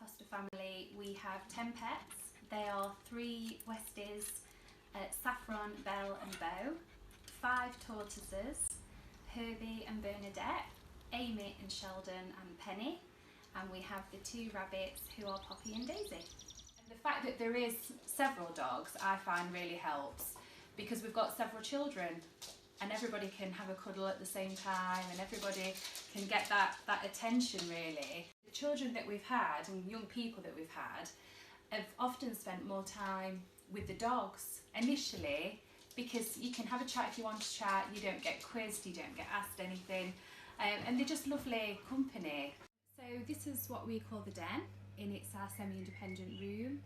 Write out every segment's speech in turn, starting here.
foster family, we have 10 pets. They are 3 Westies, Saffron, Belle and Beau, 5 tortoises, Herbie and Bernadette, Amy and Sheldon and Penny, and we have the 2 rabbits who are Poppy and Daisy. And the fact that there is several dogs I find really helps, because we've got several children and everybody can have a cuddle at the same time and everybody can get that attention really. The children that we've had and young people that we've had have often spent more time with the dogs initially, because you can have a chat if you want to chat, you don't get quizzed, you don't get asked anything, and they're just lovely company. So this is what we call the den, and it's our semi-independent room,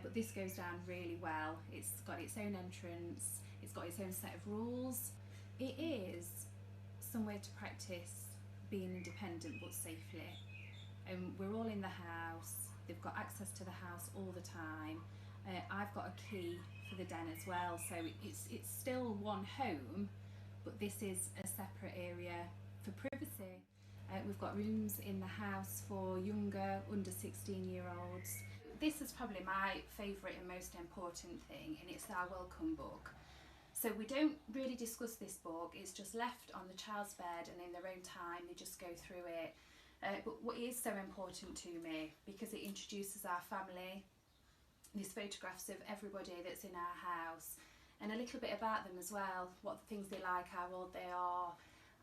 but this goes down really well. It's got its own entrance, it's got its own set of rules. It is somewhere to practice being independent but safely. We're all in the house, they've got access to the house all the time. I've got a key for the den as well, so it's still one home, but this is a separate area for privacy. We've got rooms in the house for younger, under 16-year-olds. This is probably my favourite and most important thing, and it's our welcome book. So we don't really discuss this book, it's just left on the child's bed and in their own time they just go through it. But what is so important to me, because it introduces our family, there's photographs of everybody that's in our house and a little bit about them as well, what things they like, how old they are.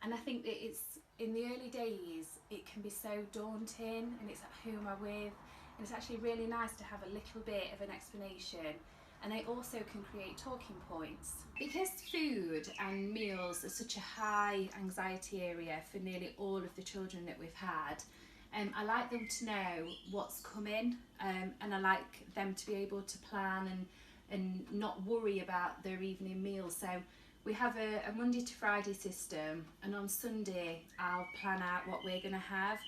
And I think that it's, in the early days, it can be so daunting, and it's like, who am I with? And it's actually really nice to have a little bit of an explanation, and they also can create talking points. Because food and meals are such a high anxiety area for nearly all of the children that we've had, I like them to know what's coming, and I like them to be able to plan and not worry about their evening meal. So we have a Monday to Friday system, and on Sunday I'll plan out what we're going to have,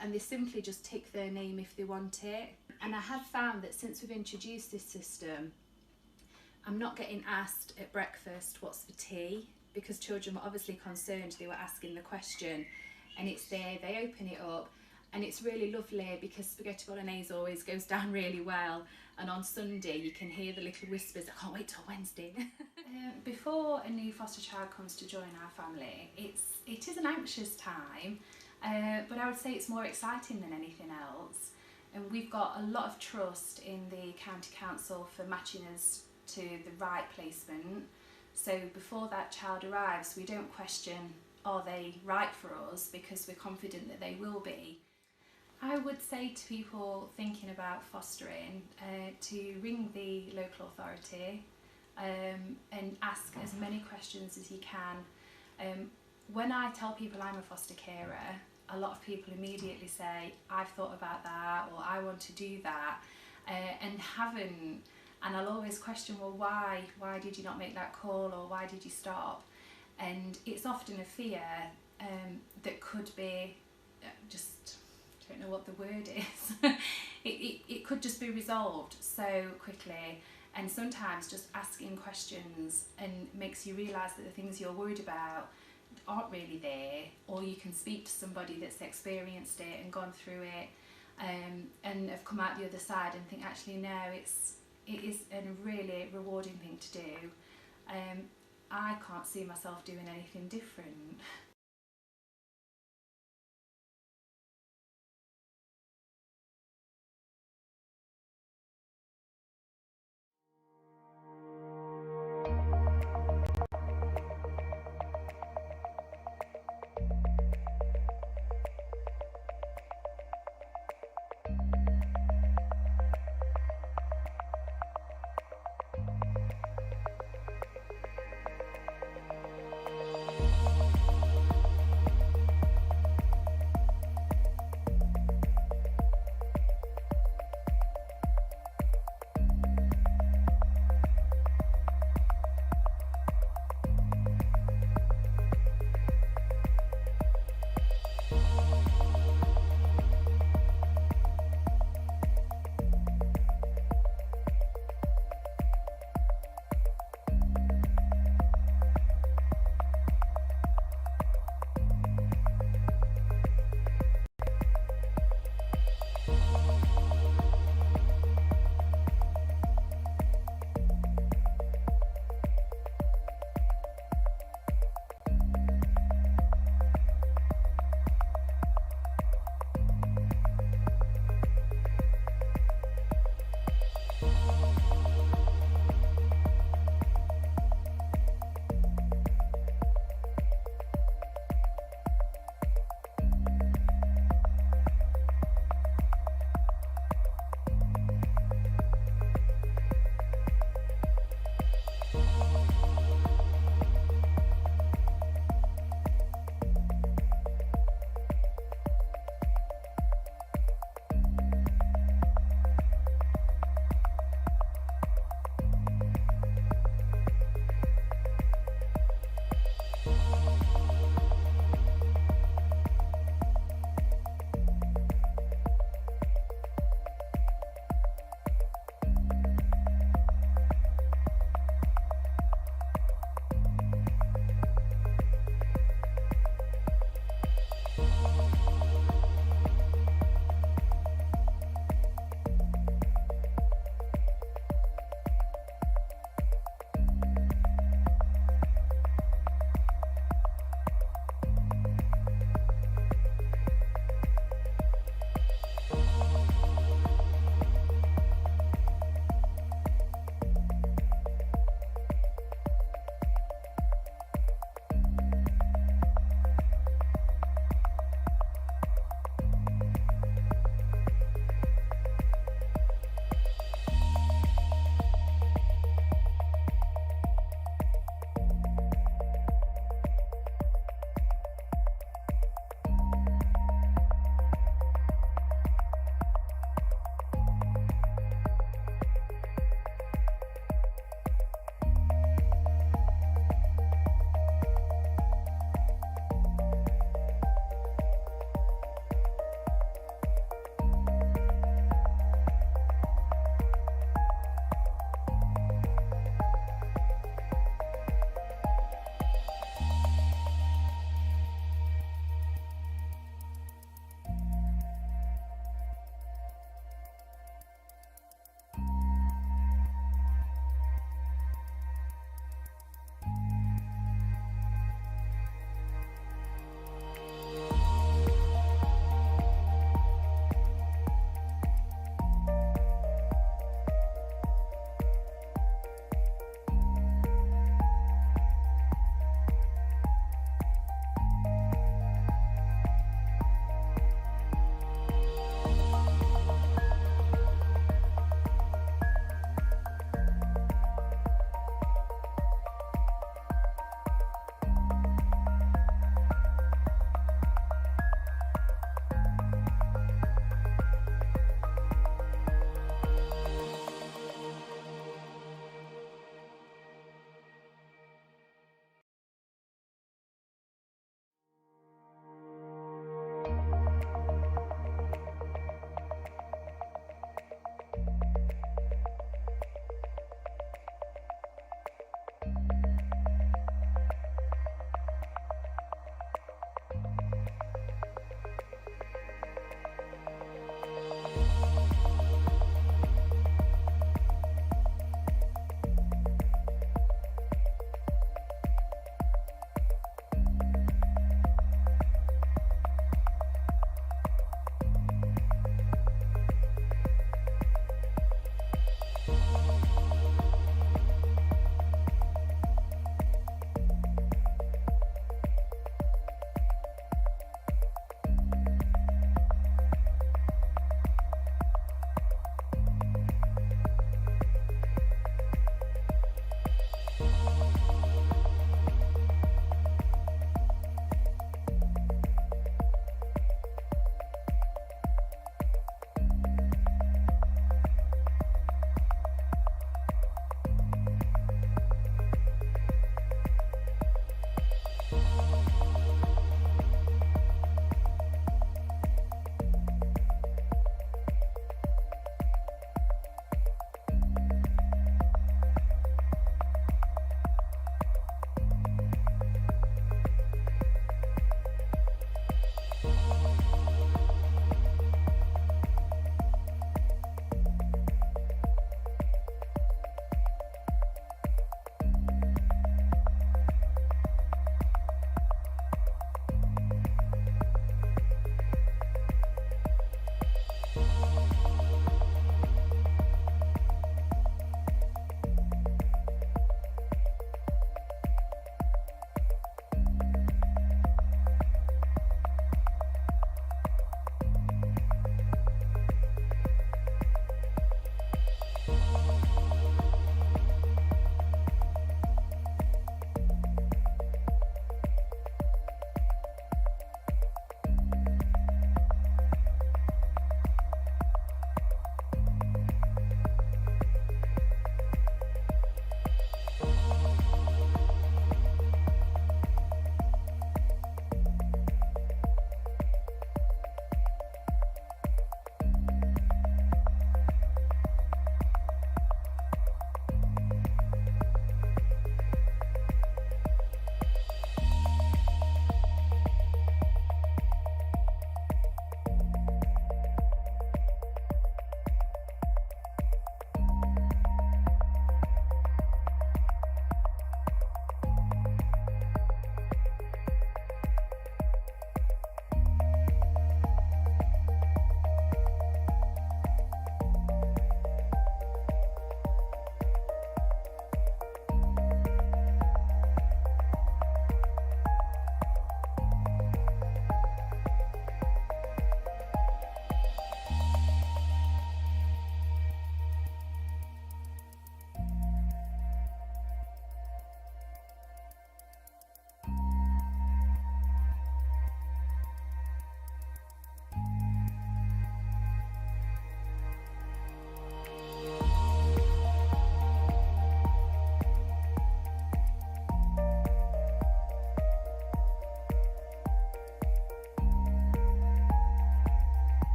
and they simply just tick their name if they want it. And I have found that since we've introduced this system, I'm not getting asked at breakfast what's for tea, because children were obviously concerned, they were asking the question, and it's there, they open it up, and it's really lovely because spaghetti bolognese always goes down really well, and on Sunday you can hear the little whispers, I can't wait till Wednesday. Before a new foster child comes to join our family, it is an anxious time, but I would say it's more exciting than anything else, and we've got a lot of trust in the county council for matching us to the right placement. So before that child arrives, we don't question, are they right for us, because we're confident that they will be. I would say to people thinking about fostering to ring the local authority and ask as many questions as you can. When I tell people I'm a foster carer, a lot of people immediately say, I've thought about that, or I want to do that, and haven't. And I'll always question, well, why did you not make that call, or why did you stop? And it's often a fear that could be just, I don't know what the word is, it could just be resolved so quickly, and sometimes just asking questions and makes you realise that the things you're worried about aren't really there, or you can speak to somebody that's experienced it and gone through it, and have come out the other side and think, actually no, it is a really rewarding thing to do. I can't see myself doing anything different.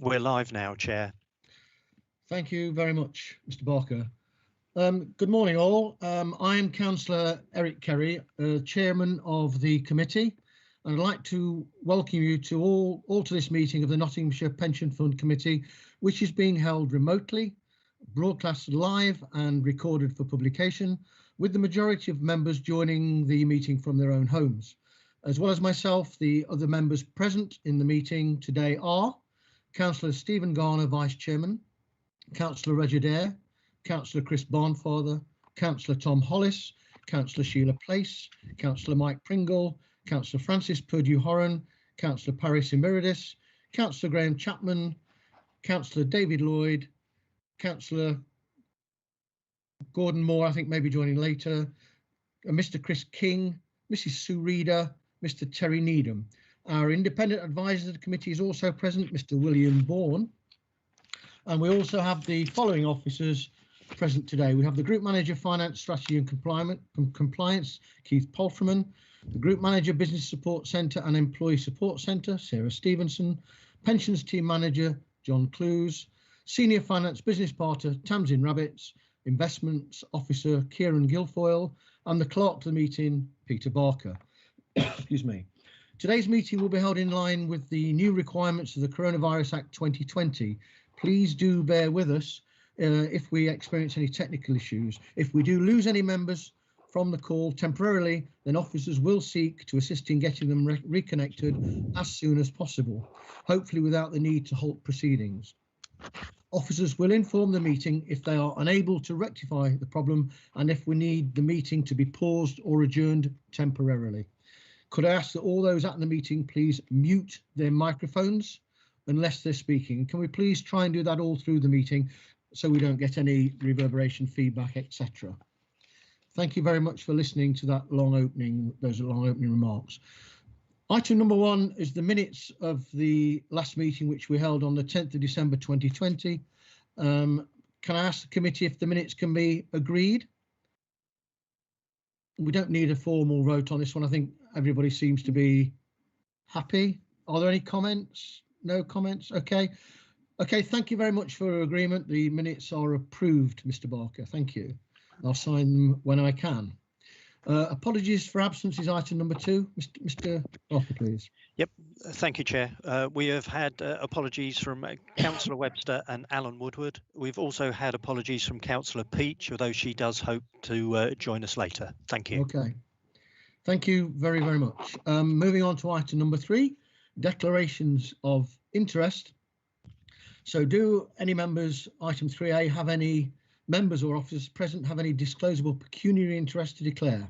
We're live now, Chair. Thank you very much, Mr. Barker. Good morning, all. I am Councillor Eric Kerry, Chairman of the committee, and I'd like to welcome you to all to this meeting of the Nottinghamshire Pension Fund Committee, which is being held remotely, broadcast live and recorded for publication, with the majority of members joining the meeting from their own homes. As well as myself, the other members present in the meeting today are Councillor Stephen Garner, Vice Chairman, Councillor Roger Dare, Councillor Chris Barnfather, Councillor Tom Hollis, Councillor Sheila Place, Councillor Mike Pringle, Councillor Francis Purdue-Horan, Councillor Paris Emiridis, Councillor Graham Chapman, Councillor David Lloyd, Councillor Gordon Moore, I think maybe joining later, Mr. Chris King, Mrs. Sue Reeder, Mr. Terry Needham. Our independent advisor of the committee is also present, Mr. William Bourne. And we also have the following officers present today. We have the Group Manager Finance, Strategy and Compliance, Keith Polframan, the Group Manager Business Support Centre and Employee Support Centre, Sarah Stevenson, Pensions Team Manager, John Clues, Senior Finance Business Partner, Tamsin Rabbits, Investments Officer, Kieran Guilfoyle, and the Clerk to the meeting, Peter Barker. Excuse me. Today's meeting will be held in line with the new requirements of the Coronavirus Act 2020. Please do bear with us if we experience any technical issues. If we do lose any members from the call temporarily, then officers will seek to assist in getting them reconnected as soon as possible, hopefully without the need to halt proceedings. Officers will inform the meeting if they are unable to rectify the problem and if we need the meeting to be paused or adjourned temporarily. Could I ask that all those at the meeting please mute their microphones unless they're speaking? Can we please try and do that all through the meeting so we don't get any reverberation, feedback, etc. Thank you very much for listening to that those long opening remarks. Item number 1 is the minutes of the last meeting, which we held on the 10th of December 2020. Can I ask the committee if the minutes can be agreed? We don't need a formal vote on this one. I think everybody seems to be happy. Are there any comments? No comments? Okay. Okay, thank you very much for your agreement. The minutes are approved, Mr. Barker. Thank you. I'll sign them when I can. Apologies for absence is item number 2. Mr. Barker, please. Yep, thank you, Chair. We have had apologies from Councillor Webster and Alan Woodward. We've also had apologies from Councillor Peach, although she does hope to join us later. Thank you. Okay. Thank you very, very much. Moving on to item number 3, declarations of interest. So do any members, item 3A, have any members or officers present have any disclosable pecuniary interest to declare?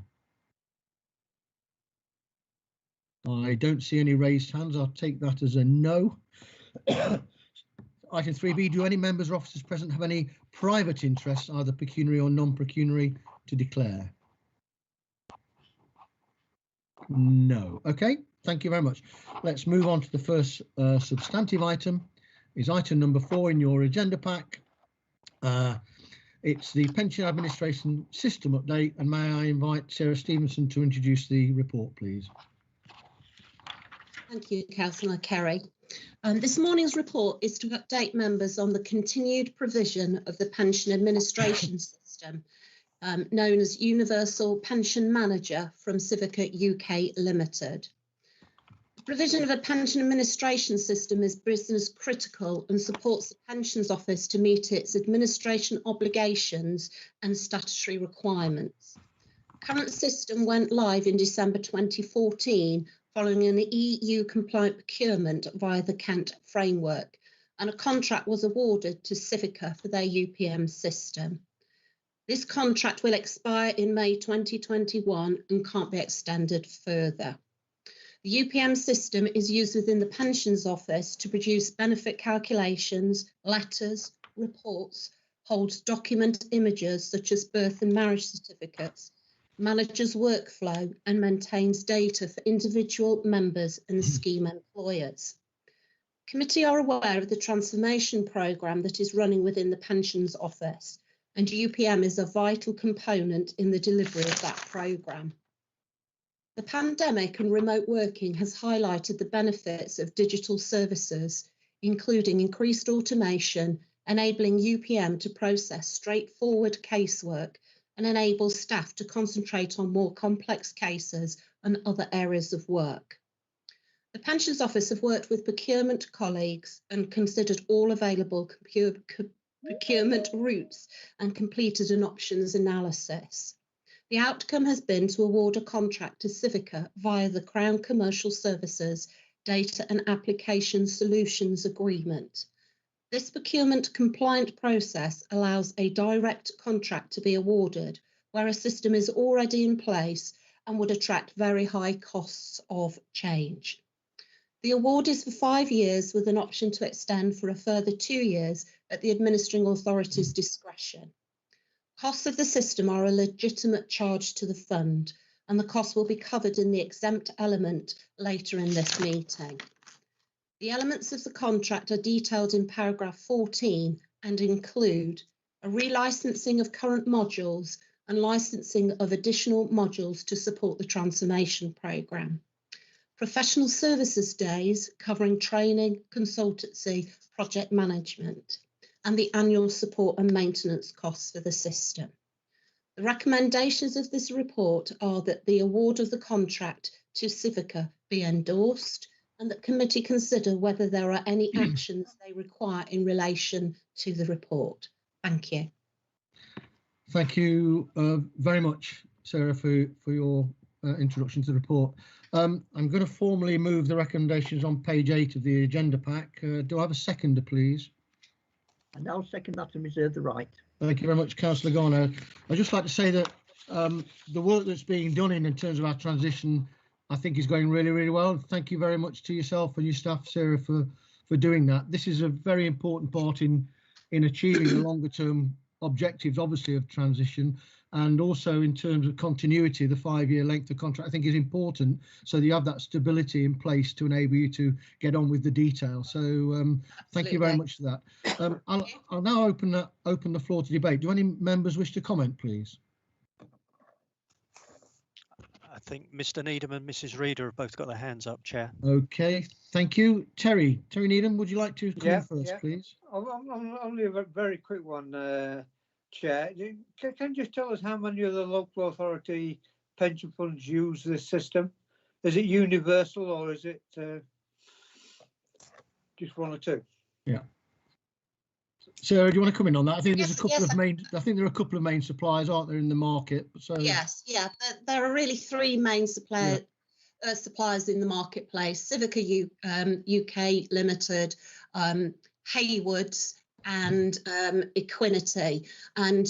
I don't see any raised hands. I'll take that as a no. Item 3B, do any members or officers present have any private interests, either pecuniary or non-pecuniary, to declare? No. Okay, thank you very much. Let's move on to the first substantive item. Is item number 4 in your agenda pack. It's the Pension Administration System Update, and may I invite Sarah Stevenson to introduce the report, please. Thank you, Councillor Kerry. This morning's report is to update members on the continued provision of the Pension Administration System, known as Universal Pension Manager from Civica UK Limited. The provision of a pension administration system is business critical and supports the Pensions Office to meet its administration obligations and statutory requirements. The current system went live in December 2014 following an EU compliant procurement via the Kent framework, and a contract was awarded to Civica for their UPM system. This contract will expire in May 2021 and can't be extended further. The UPM system is used within the Pensions Office to produce benefit calculations, letters, reports, holds document images such as birth and marriage certificates, manages workflow and maintains data for individual members and scheme employers. Committee are aware of the transformation programme that is running within the Pensions Office, and UPM is a vital component in the delivery of that programme. The pandemic and remote working has highlighted the benefits of digital services, including increased automation, enabling UPM to process straightforward casework and enable staff to concentrate on more complex cases and other areas of work. The Pensions Office have worked with procurement colleagues and considered all available procurement routes and completed an options analysis. The outcome has been to award a contract to Civica via the Crown Commercial Services Data and Application Solutions Agreement. This procurement compliant process allows a direct contract to be awarded where a system is already in place and would attract very high costs of change. The award is for 5 years with an option to extend for a further 2 years at the administering authority's discretion. Costs of the system are a legitimate charge to the fund, and the cost will be covered in the exempt element later in this meeting. The elements of the contract are detailed in paragraph 14 and include a relicensing of current modules and licensing of additional modules to support the transformation programme. Professional services days covering training, consultancy, project management, and the annual support and maintenance costs for the system. The recommendations of this report are that the award of the contract to Civica be endorsed and that committee consider whether there are any actions they require in relation to the report. Thank you. Thank you very much, Sarah, for your introduction to the report. I'm going to formally move the recommendations on page 8 of the agenda pack. Do I have a seconder, please? And I'll second that and reserve the right. Thank you very much, Councillor Garner. I'd just like to say that the work that's being done in terms of our transition, I think is going really, really well. Thank you very much to yourself and your staff, Sarah, for doing that. This is a very important part in achieving the longer term objectives, obviously, of transition, and also in terms of continuity. The 5-year length of contract, I think, is important, so that you have that stability in place to enable you to get on with the detail. So thank you very much for that. I'll now open the floor to debate. Do any members wish to comment, please? I think Mr. Needham and Mrs. Reader have both got their hands up, Chair. Okay, thank you. Terry Needham, would you like to comment first, please? Only a very quick one, Chair. Can you just tell us how many of the local authority pension funds use this system? Is it universal or is it just 1 or 2? Yeah. Sarah, do you want to come in on that? I think there's a couple of main. I think there are a couple of main suppliers, aren't there, in the market? So yes, yeah, there are really 3 main suppliers in the marketplace: Civica UK Limited, Haywoods, and Equinity. And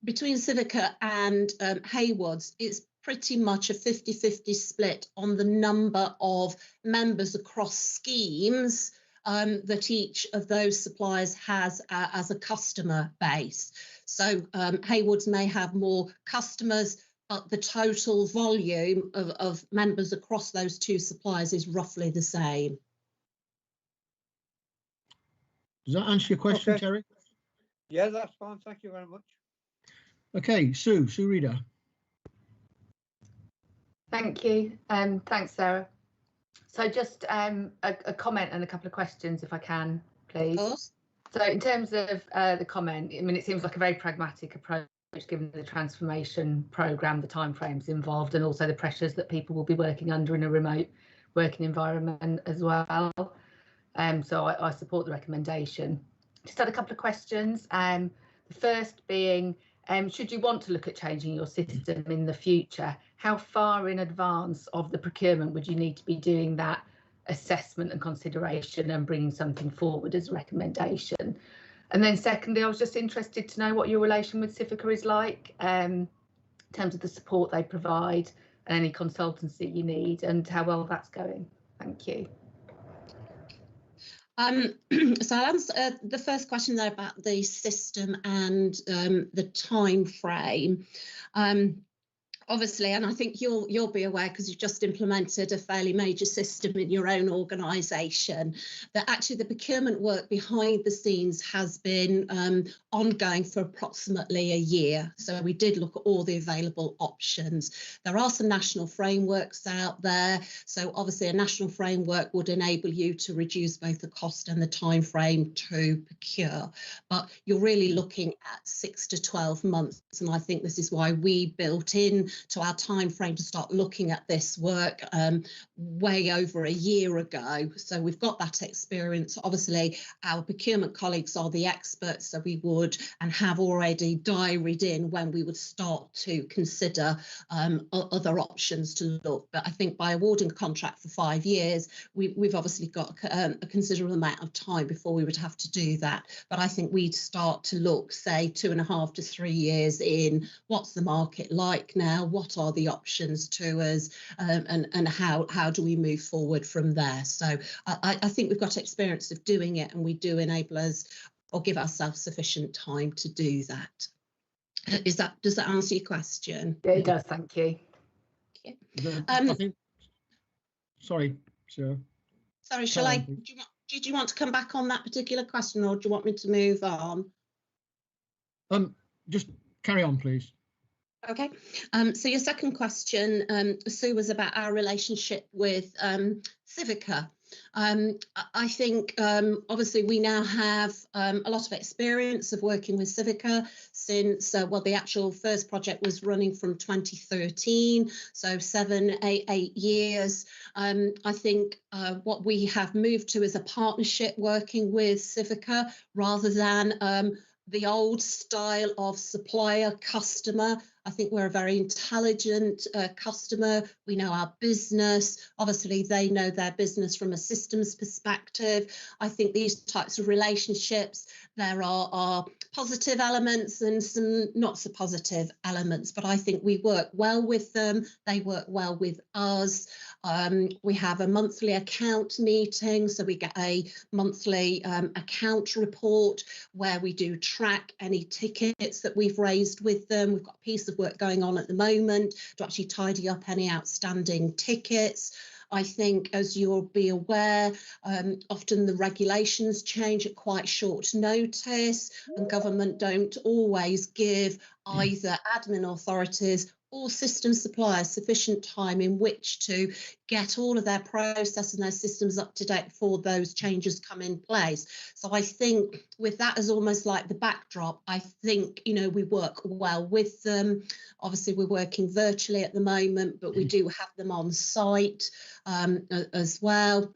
between Civica and Haywoods, it's pretty much a 50-50 split on the number of members across schemes that each of those suppliers has as a customer base. So Haywoods may have more customers, but the total volume of members across those 2 suppliers is roughly the same. Does that answer your question, Okay. Terry? Yeah, that's fine. Thank you very much. Okay, Sue Reader. Thank you. Thanks, Sarah. So just a comment and a couple of questions, if I can, please. Of course. So in terms of the comment, I mean, it seems like a very pragmatic approach given the transformation programme, the timeframes involved, and also the pressures that people will be working under in a remote working environment as well. So I support the recommendation. Just had a couple of questions. The first being, should you want to look at changing your system in the future, how far in advance of the procurement would you need to be doing that assessment and consideration and bringing something forward as a recommendation? And then secondly, I was just interested to know what your relation with Civica is like in terms of the support they provide and any consultancy you need and how well that's going. Thank you. So I'll answer the first question there about the system and the time frame. Obviously, and I think you'll be aware because you've just implemented a fairly major system in your own organisation, that actually the procurement work behind the scenes has been ongoing for approximately a year. So we did look at all the available options. There are some national frameworks out there. So obviously a national framework would enable you to reduce both the cost and the time frame to procure. But you're really looking at 6 to 12 months. And I think this is why we built in to our time frame to start looking at this work way over a year ago. So we've got that experience. Obviously, our procurement colleagues are the experts, so we would and have already diaried in when we would start to consider other options to look. But I think by awarding a contract for 5 years, we've obviously got a considerable amount of time before we would have to do that. But I think we'd start to look, say, 2.5 to 3 years in. What's the market like now? What are the options to us, and how do we move forward from there? So I think we've got experience of doing it, and we do enable us or give ourselves sufficient time to do that. Does that answer your question? Yeah, it does. Thank you. I think. Sorry, sir. Sorry, shall I? Did you want to come back on that particular question, or do you want me to move on? Just carry on, please. Okay. So your second question, Sue, was about our relationship with Civica. I think obviously we now have a lot of experience of working with Civica since, well, the actual first project was running from 2013, so 8 years. I think what we have moved to is a partnership working with Civica rather than the old style of supplier customer. I think we're a very intelligent customer. We know our business. Obviously, they know their business from a systems perspective. I think these types of relationships, there are positive elements and some not so positive elements, but I think we work well with them. They work well with us. We have a monthly account meeting, so we get a monthly account report where we do track any tickets that we've raised with them. We've got a piece of work going on at the moment to actually tidy up any outstanding tickets. I think, as you'll be aware, often the regulations change at quite short notice, and government don't always give either admin authorities or system suppliers sufficient time in which to get all of their process and their systems up to date before those changes come in place. So I think with that as almost like the backdrop, I think, you know, we work well with them. Obviously, we're working virtually at the moment, but we do have them on site as well.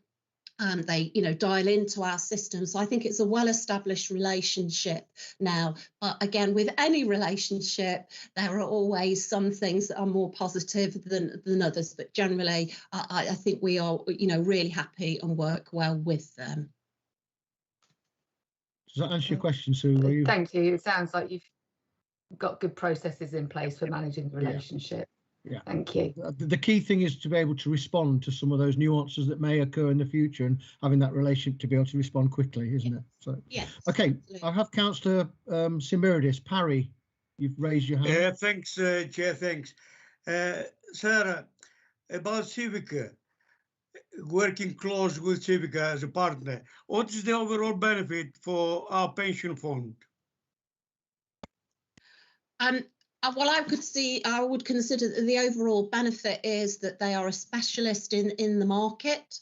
They, you know, dial into our system. So I think it's a well-established relationship now. But again, with any relationship, there are always some things that are more positive than others. But generally, I think we are, you know, really happy and work well with them. Does that answer your question, Sue? Thank you. It sounds like you've got good processes in place for managing the relationship. Yeah. Thank you. The key thing is to be able to respond to some of those nuances that may occur in the future, and having that relationship to be able to respond quickly, isn't it? So, yes. Okay, I have Councillor Simiridis. Parry, you've raised your hand. Thanks, Chair. Thanks, Sarah. About Civica, working close with Civica as a partner, what is the overall benefit for our pension fund? Well, I would consider that the overall benefit is that they are a specialist in the market.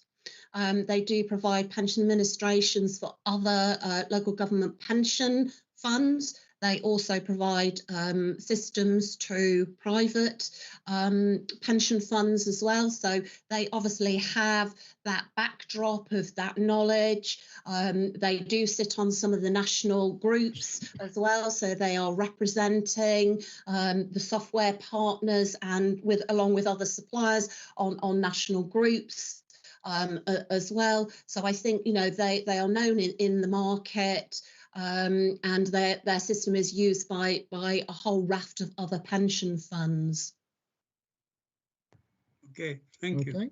They do provide pension administrations for other local government pension funds. They also provide systems to private pension funds as well. So they obviously have that backdrop of that knowledge. They do sit on some of the national groups as well. So they are representing the software partners and along with other suppliers on national groups as well. So I think, you know, they are known in the market. And their system is used by a whole raft of other pension funds. Okay, thank you.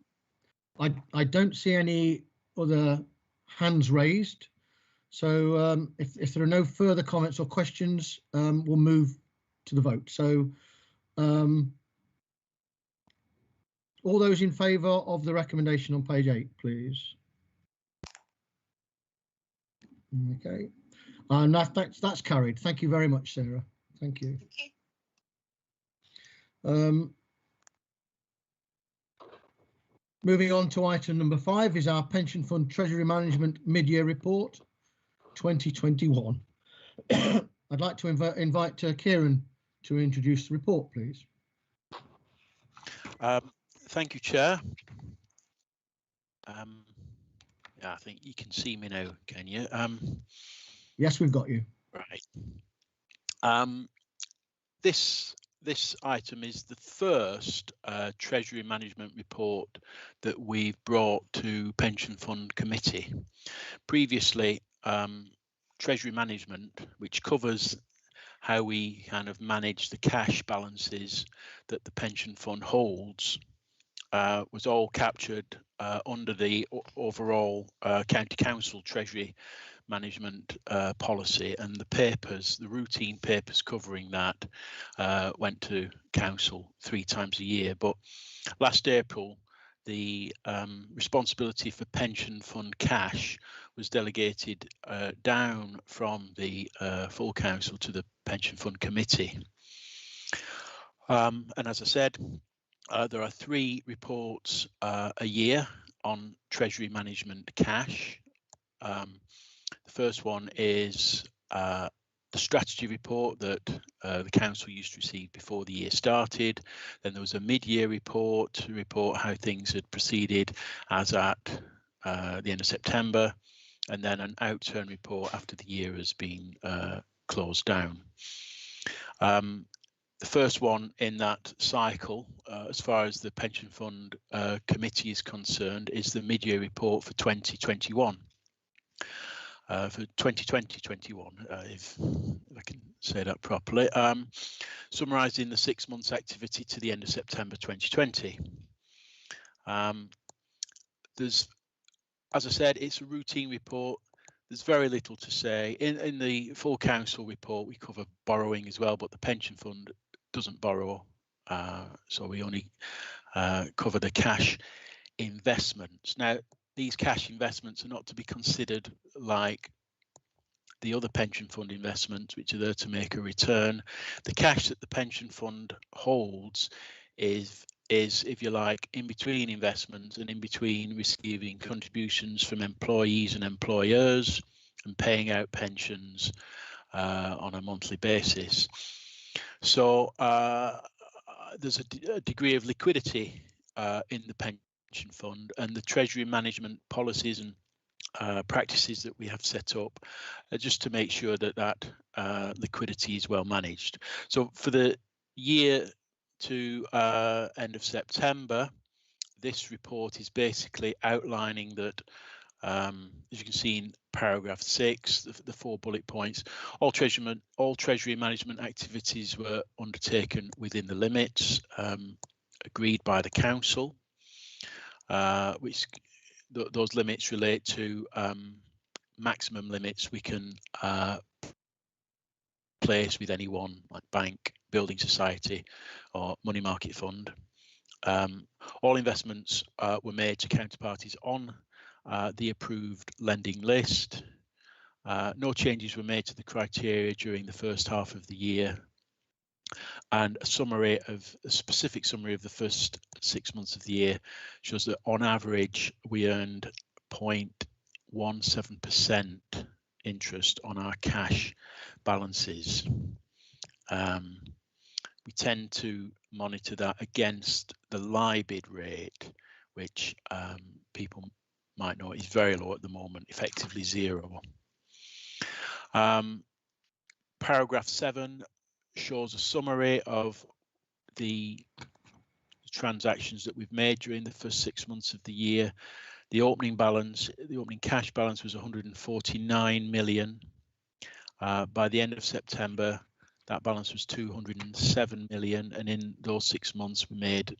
I don't see any other hands raised. So if there are no further comments or questions, we'll move to the vote. So All those in favour of the recommendation on page 8, please. Okay, and that's carried. Thank you very much, Sarah. Thank you. Moving on to item number 5 is our Pension Fund Treasury Management Mid-Year Report 2021. I'd like to invite Kieran to introduce the report, please. Thank you, Chair. Yeah, I think you can see me now, can you? Yes, we've got you. Right. This item is the first Treasury Management report that we've brought to Pension Fund Committee. Previously, Treasury Management, which covers how we kind of manage the cash balances that the pension fund holds, was all captured under the overall County Council Treasury Management policy, and the routine papers covering that went to Council 3 times a year. But last April, the responsibility for pension fund cash was delegated down from the full Council to the Pension Fund Committee. And as I said, there are 3 reports a year on Treasury Management cash. The first one is the strategy report that the council used to receive before the year started. Then there was a mid-year report to report how things had proceeded as at the end of September, and then an outturn report after the year has been closed down. The first one in that cycle, as far as the Pension Fund Committee is concerned, is the mid-year report for 2021. For 2020-21, if I can say that properly, summarising the 6 months activity to the end of September 2020. There's, as I said, it's a routine report. There's very little to say. In the full council report, we cover borrowing as well, but the pension fund doesn't borrow, so we only cover the cash investments. Now, these cash investments are not to be considered like the other pension fund investments, which are there to make a return. The cash that the pension fund holds is, if you like, in between investments and in between receiving contributions from employees and employers and paying out pensions on a monthly basis. So there's a degree of liquidity in the pension fund, and the Treasury Management policies and practices that we have set up just to make sure that that liquidity is well managed. So for the year to end of September, this report is basically outlining that, as you can see in paragraph 6, the 4 bullet points, all Treasury Management activities were undertaken within the limits agreed by the Council, which those limits relate to maximum limits we can place with anyone, like bank, building society or money market fund. All investments were made to counterparties on the approved lending list. No changes were made to the criteria during the first half of the year. And a specific summary of the first 6 months of the year shows that on average we earned 0.17% interest on our cash balances. We tend to monitor that against the LIBID rate, which people might know is very low at the moment, effectively 0. Paragraph 7 shows a summary of the transactions that we've made during the first 6 months of the year. The opening cash balance was 149 million. By the end of September, that balance was 207 million, and in those 6 months we made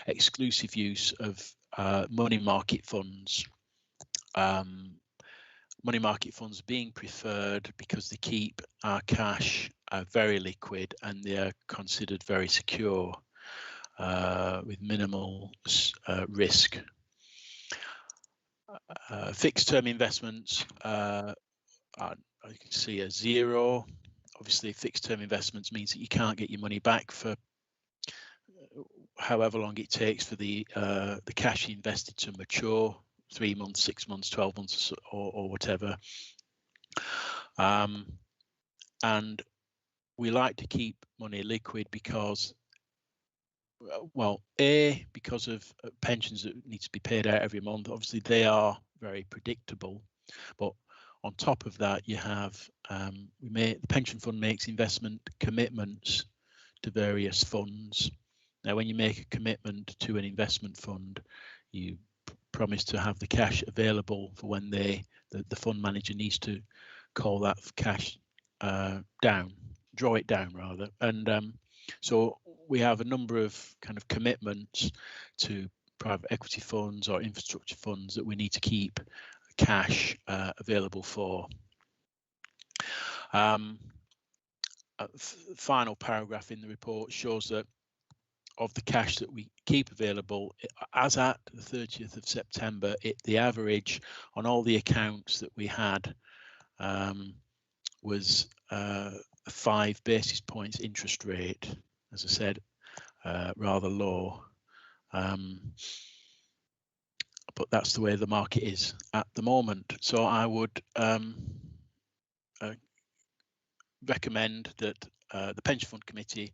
exclusive use of money market funds. Money market funds being preferred because they keep our cash very liquid and they are considered very secure with minimal risk. Fixed term investments, you can see a 0. Obviously, fixed term investments means that you can't get your money back for however long it takes for the cash invested to mature, 3 months, 6 months, 12 months, or whatever. And we like to keep money liquid because, well, because of pensions that need to be paid out every month. Obviously, they are very predictable, but on top of that, you have the pension fund makes investment commitments to various funds. Now, when you make a commitment to an investment fund, you promise to have the cash available for when the fund manager needs to call that cash down, draw it down rather. And so we have a number of kind of commitments to private equity funds or infrastructure funds that we need to keep cash available for. Final paragraph in the report shows that of the cash that we keep available, as at the 30th of September, the average on all the accounts that we had was 5 basis points interest rate. As I said, rather low. But that's the way the market is at the moment. So I would recommend that the Pension Fund Committee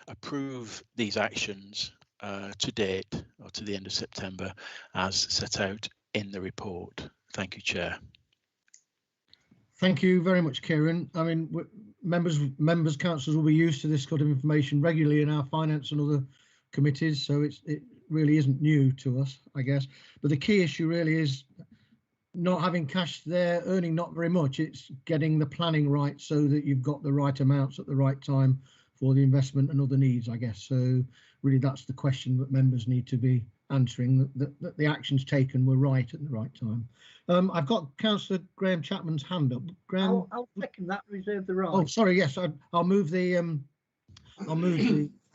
approve these actions to date, or to the end of September, as set out in the report. Thank you, Chair. Thank you very much, Kieran. I mean, members, councillors will be used to this sort of information regularly in our finance and other committees, so it really isn't new to us, I guess. But the key issue really is not having cash there, earning not very much. It's getting the planning right so that you've got the right amounts at the right time for the investment and other needs, I guess. So really that's the question that members need to be answering, that the actions taken were right at the right time. I've got Councillor Graham Chapman's hand up. Graham, I'll second that, reserve the right. oh, sorry, yes, I'll move the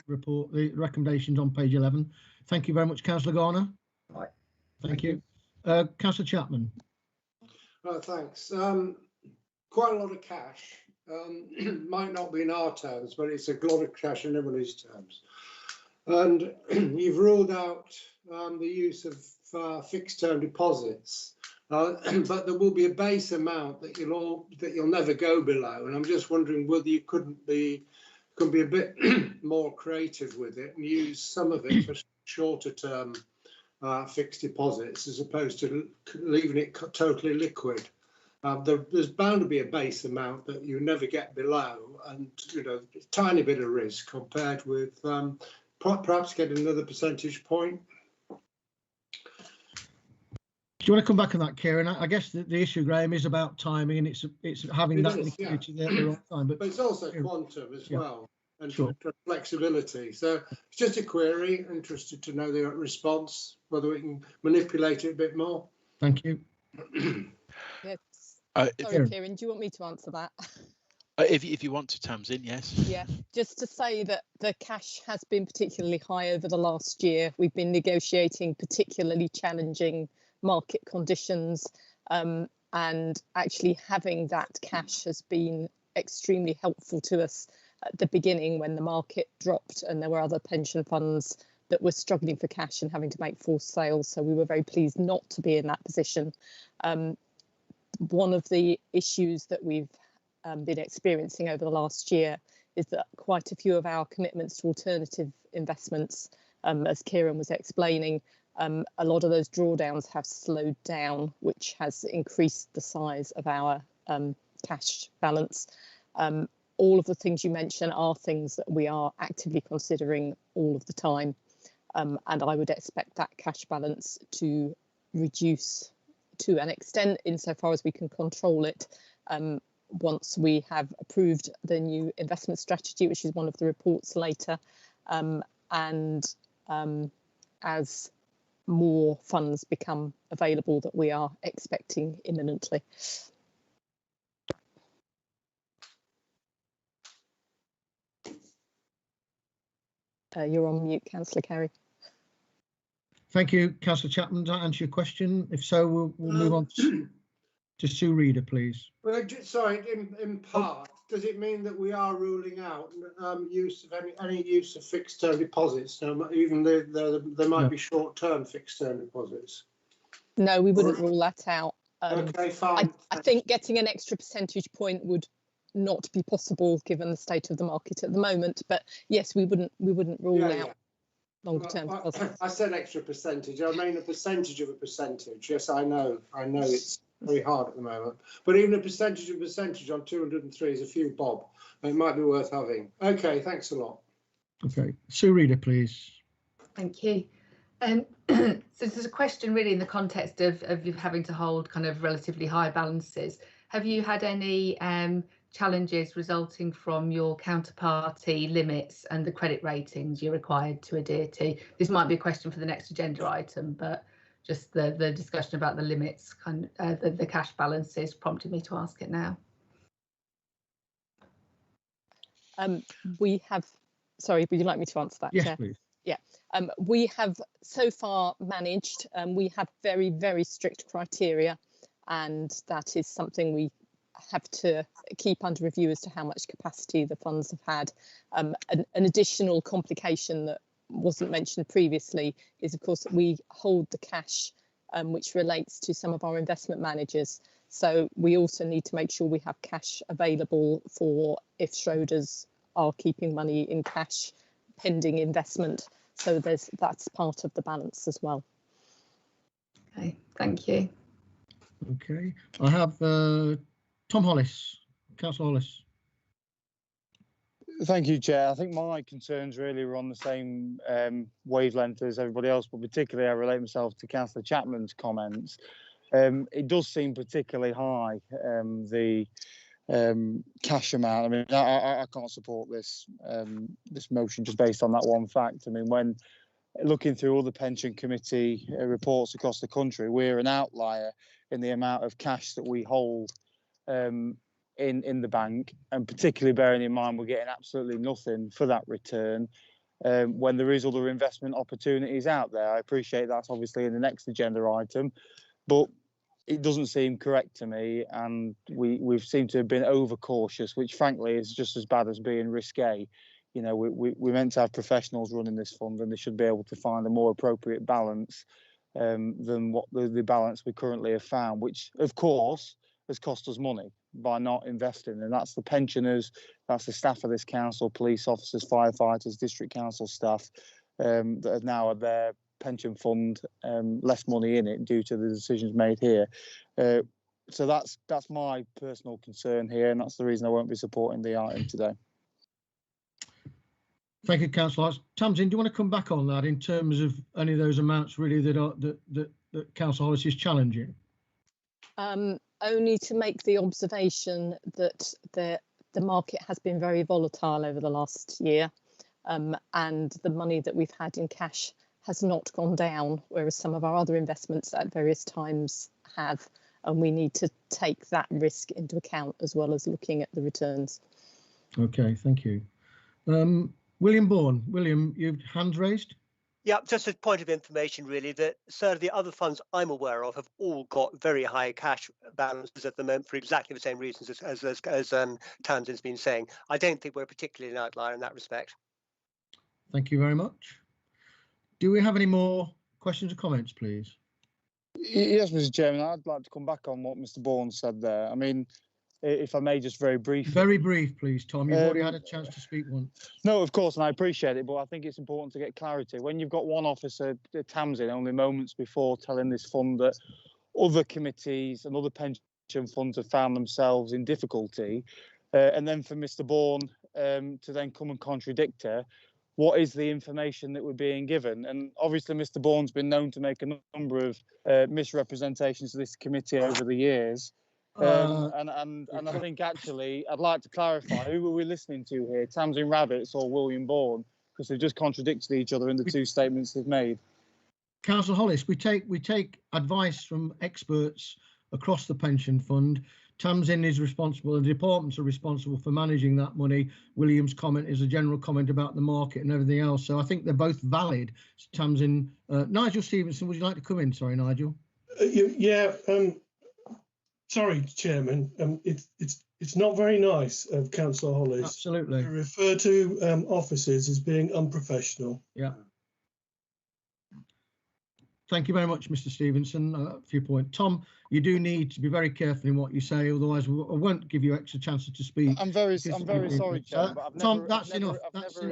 report, the recommendations on page 11. Thank you very much, Councillor Garner. Right. Thank you. Councillor Chapman. Right, thanks. Quite a lot of cash. Might not be in our terms, but it's a lot of cash in everybody's terms. And you've ruled out the use of fixed term deposits, but there will be a base amount that you'll never go below. And I'm just wondering whether you could be a bit more creative with it and use some of it for shorter term fixed deposits as opposed to leaving it totally liquid. There's bound to be a base amount that you never get below, and a tiny bit of risk compared with perhaps getting another percentage point. Do you want to come back on that, Kieran? I guess the issue, Graham, is about timing, and it's having that liquidity there at the right time. But it's also quantum as well, and sure, flexibility. So it's just a query. Interested to know the response, whether we can manipulate it a bit more. Thank you. Yes. Sorry, Kieran, do you want me to answer that? If you want to, Tamsin, yes. Yeah, just to say that the cash has been particularly high over the last year. We've been negotiating particularly challenging market conditions, and actually having that cash has been extremely helpful to us at the beginning when the market dropped and there were other pension funds that were struggling for cash and having to make forced sales. So we were very pleased not to be in that position. One of the issues that we've been experiencing over the last year is that quite a few of our commitments to alternative investments, as Kieran was explaining, a lot of those drawdowns have slowed down, which has increased the size of our cash balance. All of the things you mentioned are things that we are actively considering all of the time, and I would expect that cash balance to reduce to an extent insofar as we can control it once we have approved the new investment strategy, which is one of the reports later, and as more funds become available that we are expecting imminently. You're on mute, Councillor Carey. Thank you, Councillor Chapman. Does that answer your question? If so, we'll move on to Sue Reader, please. Well, sorry, in part, does it mean that we are ruling out use of any use of fixed term deposits, even though there might be short term fixed term deposits? No, we wouldn't rule that out. Okay, fine. I think getting an extra percentage point would not be possible given the state of the market at the moment. But yes, we wouldn't rule out longer term deposits. I said extra percentage. I mean a percentage of a percentage. Yes, I know it's very hard at the moment. But even a percentage of a percentage on 203 is a few bob. It might be worth having. Okay, thanks a lot. Okay, Sue Reader, please. Thank you. So there's a question really in the context of you having to hold kind of relatively high balances. Have you had any challenges resulting from your counterparty limits and the credit ratings you're required to adhere to? This might be a question for the next agenda item, but just the discussion about the limits, the cash balances prompted me to ask it now. We have, sorry, would you like me to answer that, Yes, Chair? please. Yeah, we have so far managed, we have very, very strict criteria, and that is something we have to keep under review as to how much capacity the funds have had. An additional complication that wasn't mentioned previously is, of course, that we hold the cash which relates to some of our investment managers. So we also need to make sure we have cash available for if Schroders are keeping money in cash pending investment. So that's part of the balance as well. Okay, thank you. Okay, I have Tom Hollis, Councillor Hollis. Thank you, Chair. I think my concerns really were on the same wavelength as everybody else, but particularly I relate myself to Councillor Chapman's comments. It does seem particularly high, the cash amount. I mean, I can't support this this motion just based on that one fact. I mean, when looking through all the pension committee reports across the country, we're an outlier in the amount of cash that we hold in the bank, and particularly bearing in mind we're getting absolutely nothing for that return when there is other investment opportunities out there. I appreciate that's obviously in the next agenda item, but it doesn't seem correct to me, and we've seemed to have been overcautious, which frankly is just as bad as being risque. You know, we're meant to have professionals running this fund, and they should be able to find a more appropriate balance than what the balance we currently have found, which of course has cost us money by not investing. And that's the pensioners, that's the staff of this council, police officers, firefighters, district council staff that have now had their pension fund less money in it due to the decisions made here. So that's my personal concern here, and that's the reason I won't be supporting the item today. Thank you, Councillor. Tamsin, do you want to come back on that in terms of any of those amounts really that Councillor Hollis is challenging? Only to make the observation that the market has been very volatile over the last year, and the money that we've had in cash has not gone down, whereas some of our other investments at various times have, and we need to take that risk into account as well as looking at the returns. Okay, thank you. William Bourne. William, you've hands raised? Yeah, just a point of information really that the other funds I'm aware of have all got very high cash balances at the moment for exactly the same reasons as Tamsin's been saying. I don't think we're particularly an outlier in that respect. Thank you very much. Do we have any more questions or comments, please? Yes, Mr. Chairman, I'd like to come back on what Mr. Bourne said there. I mean, if I may, just very briefly. Very brief, please, Tom. You've already had a chance to speak once. No, of course, and I appreciate it, but I think it's important to get clarity. When you've got one officer, Tamsin, only moments before telling this fund that other committees and other pension funds have found themselves in difficulty, and then for Mr. Bourne to then come and contradict her, what is the information that we're being given? And obviously, Mr. Bourne's been known to make a number of misrepresentations to this committee over the years. And I think actually I'd like to clarify, who are we listening to here, Tamsin Rabbits or William Bourne, because they've just contradicted each other in the two statements they've made. Councillor Hollis, we take advice from experts across the pension fund Tamsin is responsible, the departments are responsible for managing that money. William's comment is a general comment about the market and everything else. So I think they're both valid. Tamsin, Nigel Stevenson, would you like to come in? Sorry, Nigel. Yeah, sorry, Chairman. It's not very nice of Councillor Hollis Absolutely to refer to officers as being unprofessional. Yeah. Thank you very much, Mr. Stevenson, for your point. Tom, you do need to be very careful in what you say, otherwise I won't give you extra chances to speak. I'm very sorry, Chairman, but Tom, that's enough.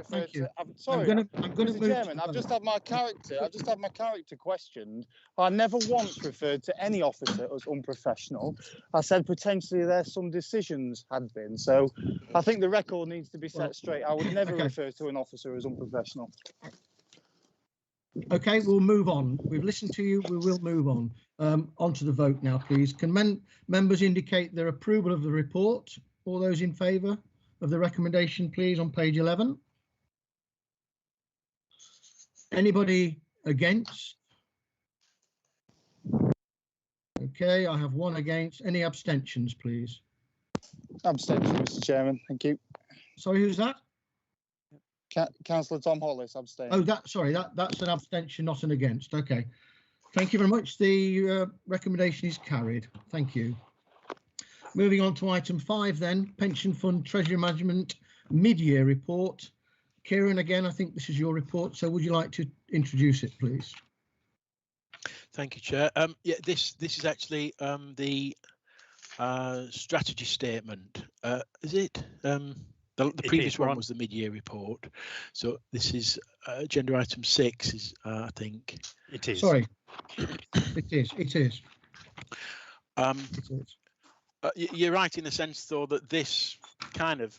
Thank you. I'm going to move. Chairman, I've just had my character questioned. I never once referred to any officer as unprofessional. I said potentially there's some decisions had been. So I think the record needs to be set straight. I would never refer to an officer as unprofessional. Okay, we'll move on. We've listened to you. We will move on. On to the vote now, please. Can members indicate their approval of the report? All those in favour of the recommendation, please, on page 11. Anybody against? Okay, I have one against. Any abstentions, please? Abstention, Mr. Chairman. Thank you. Sorry, who's that? Councillor Tom Hollis, abstain. Oh, that's an abstention, not an against. Okay. Thank you very much. The recommendation is carried. Thank you. Moving on to item 5 then, Pension Fund Treasury Management Mid-Year Report. Kieran, again, I think this is your report, so would you like to introduce it, please? Thank you, Chair. Yeah, this is actually the strategy statement. Is it? The previous one was the mid-year report, so this is agenda item 6. Is I think it is. Sorry, it is. It is. You're right in the sense, though, that this kind of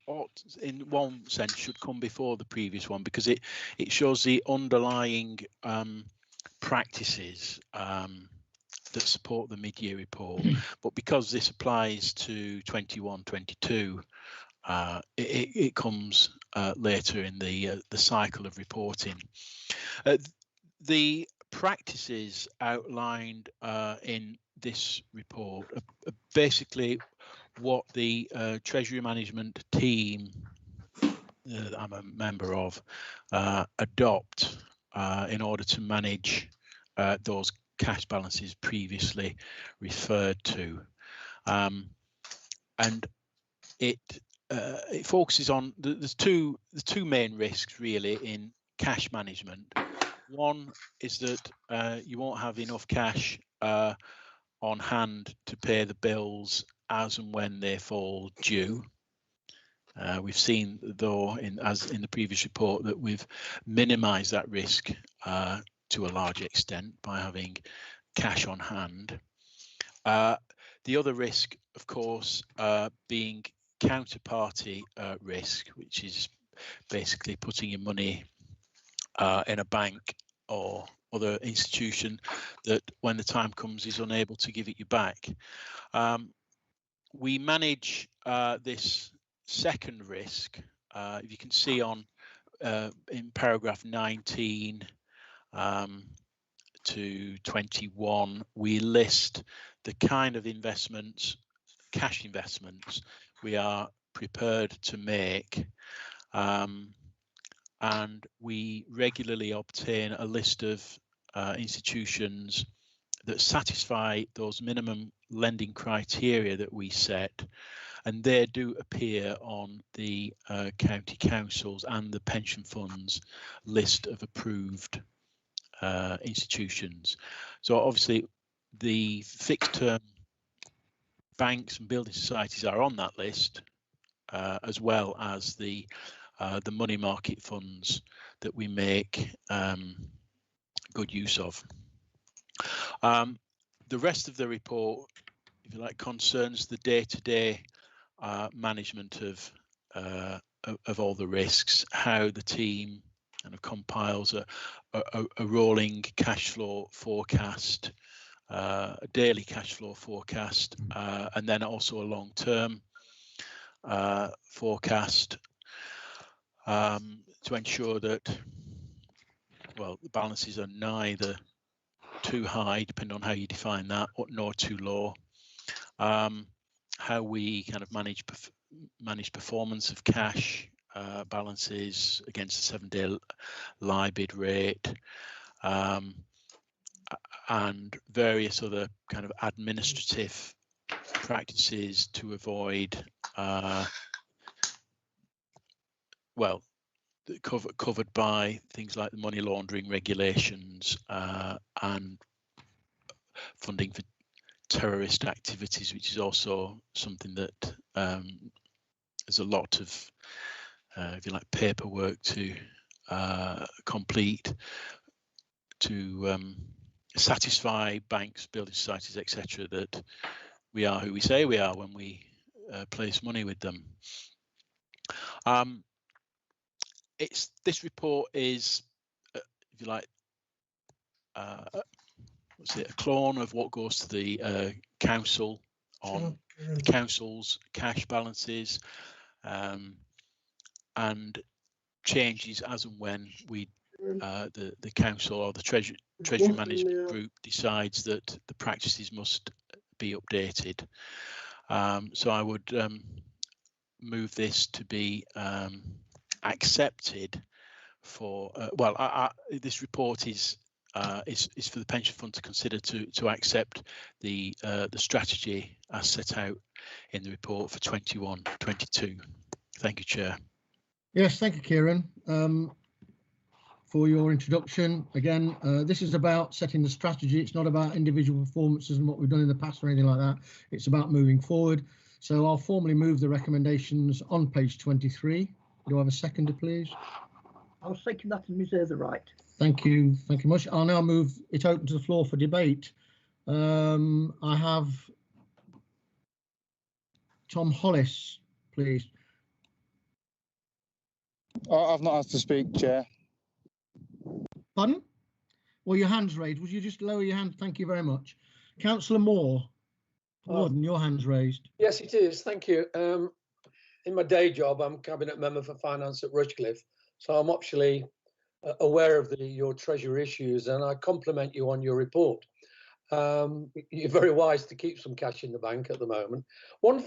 ought, in one sense, should come before the previous one because it shows the underlying practices that support the mid-year report, but because this applies to 21-22, it comes later in the cycle of reporting. The practices outlined in this report are basically what the Treasury Management team that I'm a member of adopt in order to manage those cash balances previously referred to, and it focuses on the two main risks really in cash management. One is that you won't have enough cash on hand to pay the bills as and when they fall due. We've seen, though, as in the previous report, that we've minimised that risk to a large extent by having cash on hand. The other risk, of course, being counterparty risk, which is basically putting your money in a bank or other institution that, when the time comes, is unable to give it you back. We manage this second risk. If you can see on in paragraph 19 to 21, we list the kind of investments, cash investments, we are prepared to make, and we regularly obtain a list of institutions that satisfy those minimum lending criteria that we set, and they do appear on the county councils and the pension funds list of approved institutions. So obviously the fixed term banks and building societies are on that list, as well as the money market funds that we make good use of. The rest of the report, if you like, concerns the day-to-day management of all the risks, how the team kind of compiles a rolling cash flow forecast, a daily cash flow forecast, and then also a long-term forecast to ensure that, well, the balances are neither too high, depending on how you define that, nor too low. how we kind of manage performance of cash balances against the 7-day LIBID rate, and various other kind of administrative practices to avoid well, covered by things like the money laundering regulations and funding for terrorist activities, which is also something that there's a lot of, if you like, paperwork to complete to satisfy banks, building societies, etc., that we are who we say we are when we place money with them. This report is, if you like, what's it, a clone of what goes to the council on the council's cash balances, and changes as and when we the council or the treasury management group decides that the practices must be updated. So I would move this to be accepted for this report is for the pension fund to consider to accept the strategy as set out in the report for 21-22. Thank you, Chair. Yes, thank you, Kieran, for your introduction. Again, this is about setting the strategy. It's not about individual performances and what we've done in the past or anything like that. It's about moving forward. So I'll formally move the recommendations on page 23. Do I have a seconder, please? I'll second that and reserve the right. Thank you. Thank you much. I'll now move it open to the floor for debate. I have Tom Hollis, please. I've not asked to speak, Chair. Pardon? Well, your hand's raised. Would you just lower your hand? Thank you very much. Councillor Moore. Warden, your hand's raised. Yes, it is. Thank you. In my day job, I'm Cabinet Member for Finance at Rushcliffe, so I'm actually aware of your Treasury issues, and I compliment you on your report. You're very wise to keep some cash in the bank at the moment. One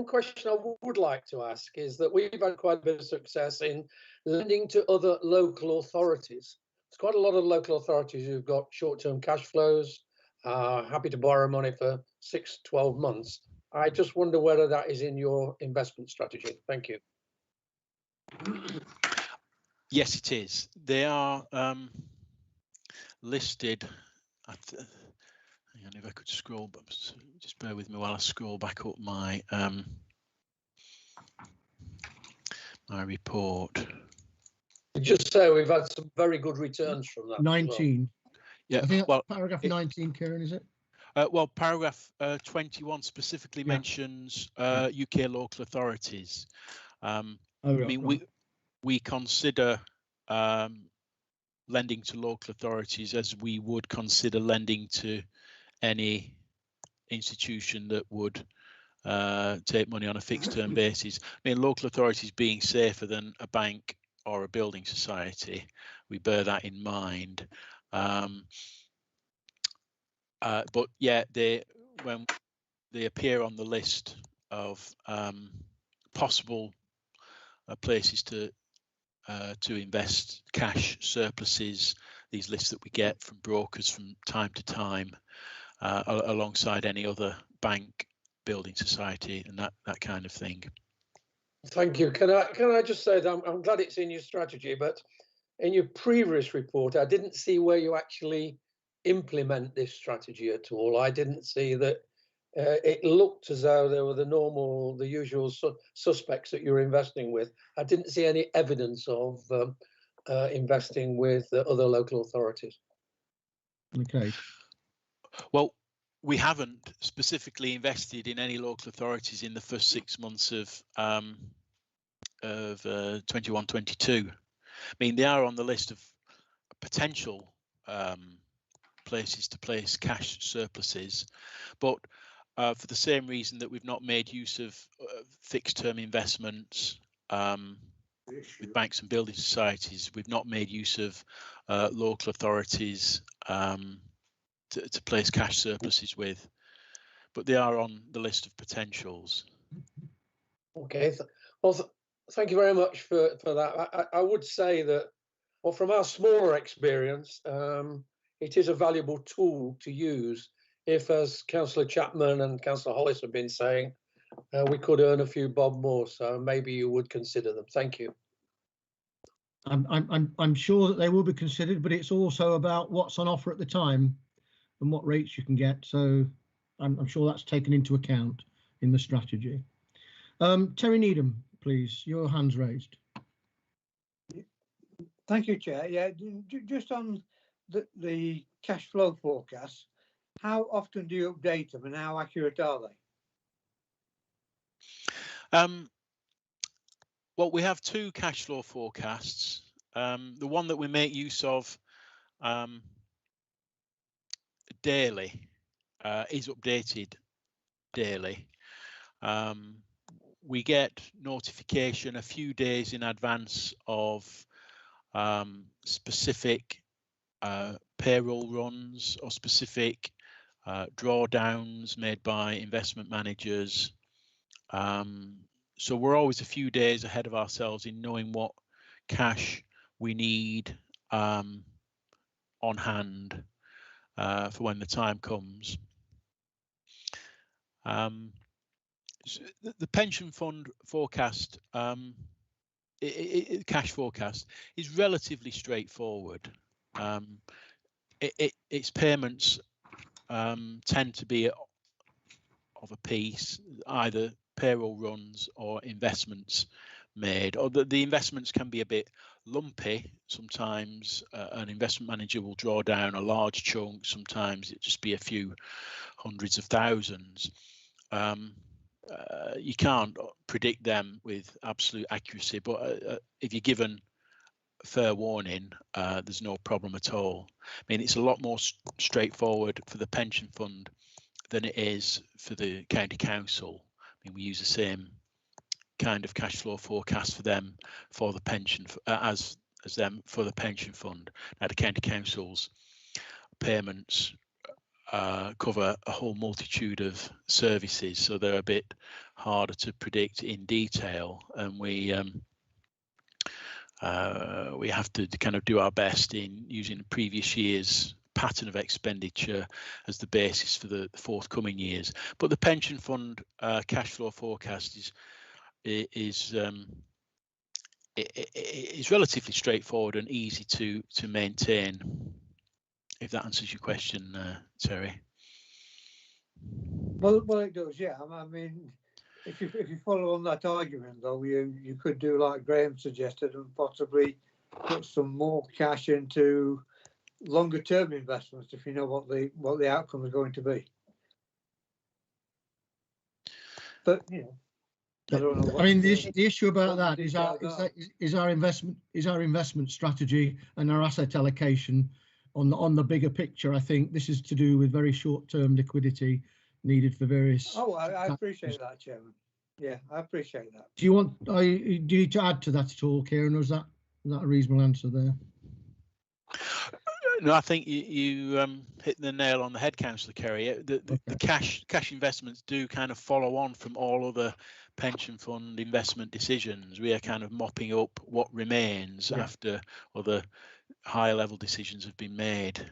question I would like to ask is that we've had quite a bit of success in lending to other local authorities. There's quite a lot of local authorities who've got short-term cash flows, happy to borrow money for 6-12 months. I just wonder whether that is in your investment strategy. Thank you. Yes, it is. They are listed. Hang on, if I could scroll, but just bear with me while I scroll back up my my report. Just say we've had some very good returns from that. 19. Yeah, I think well, paragraph 19, Kieran, is it? Well, paragraph 21 specifically mentions UK local authorities. I mean, we consider lending to local authorities as we would consider lending to any institution that would take money on a fixed term basis. I mean, local authorities being safer than a bank or a building society, we bear that in mind. But yeah, when they appear on the list of possible places to invest cash surpluses, these lists that we get from brokers from time to time, alongside any other bank, building society, and that kind of thing. Thank you. Can I just say that I'm glad it's in your strategy, but in your previous report, I didn't see where you actually implement this strategy at all. I didn't see that. It looked as though they were the usual suspects that you're investing with. I didn't see any evidence of investing with other local authorities. Okay. Well, we haven't specifically invested in any local authorities in the first 6 months of 21-22. I mean, they are on the list of potential places to place cash surpluses, but for the same reason that we've not made use of fixed term investments with banks and building societies, we've not made use of local authorities to place cash surpluses with. but they are on the list of potentials. Okay, thank you very much for that. I would say that, well, from our smaller experience, it is a valuable tool to use if, as Councillor Chapman and Councillor Hollis have been saying, we could earn a few bob more. So maybe you would consider them. Thank you. I'm sure that they will be considered, but it's also about what's on offer at the time and what rates you can get. So I'm sure that's taken into account in the strategy. Terry Needham, please, your hand's raised. Thank you, Chair. Yeah, just on the cash flow forecasts, how often do you update them and how accurate are they? Well, we have two cash flow forecasts. The one that we make use of daily is updated daily. We get notification a few days in advance of specific payroll runs or specific drawdowns made by investment managers. So we're always a few days ahead of ourselves in knowing what cash we need on hand for when the time comes. So the pension fund forecast, cash forecast, is relatively straightforward. Its payments tend to be of a piece, either payroll runs or investments made, or the investments can be a bit lumpy. Sometimes an investment manager will draw down a large chunk, sometimes it just be a few hundreds of thousands. You can't predict them with absolute accuracy, but if you're given fair warning, there's no problem at all. I mean, it's a lot more straightforward for the pension fund than it is for the county council. I mean, we use the same kind of cash flow forecast for them for the pension as them for the pension fund. Now, the county council's payments cover a whole multitude of services, so they're a bit harder to predict in detail, and we have to kind of do our best in using the previous year's pattern of expenditure as the basis for the forthcoming years. But the pension fund cash flow forecast is relatively straightforward and easy to maintain. If that answers your question, Terry. Well, it does, yeah. I mean, if you follow on that argument, though, you could do like Graham suggested and possibly put some more cash into longer term investments if you know what the outcome is going to be. But you know, I don't know. I mean, the issue about that is our investment strategy and our asset allocation on the bigger picture. I think this is to do with very short-term liquidity needed for various. Oh, I appreciate that, Chairman. Yeah, I appreciate that. Do you need to add to that at all, Kieran, or is that a reasonable answer there? No, I think you hit the nail on the head, Councillor Kerry. The cash investments do kind of follow on from all other pension fund investment decisions. We are kind of mopping up what remains after other higher level decisions have been made.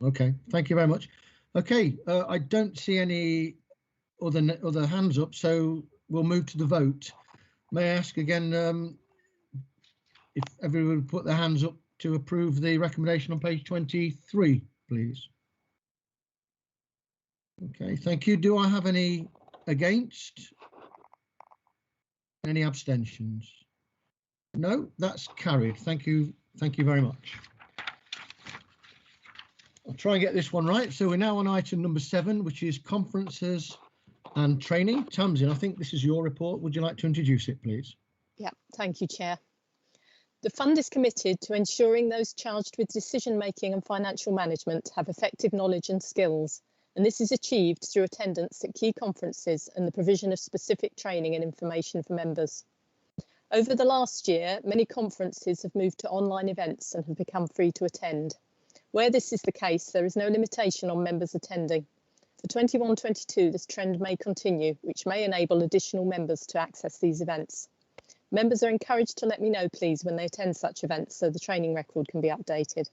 Okay, thank you very much. Okay, I don't see any other hands up, so we'll move to the vote. May I ask again if everyone would put their hands up to approve the recommendation on page 23, please. Okay, thank you. Do I have any against? Any abstentions? No, that's carried. Thank you. Thank you very much. I'll try and get this one right. So we're now on item number 7, which is conferences and training. Tamsin, I think this is your report. Would you like to introduce it, please? Yeah, thank you, Chair. The fund is committed to ensuring those charged with decision-making and financial management have effective knowledge and skills, and this is achieved through attendance at key conferences and the provision of specific training and information for members. Over the last year, many conferences have moved to online events and have become free to attend. Where this is the case, there is no limitation on members attending. For 21-22, this trend may continue, which may enable additional members to access these events. Members are encouraged to let me know, please, when they attend such events so the training record can be updated.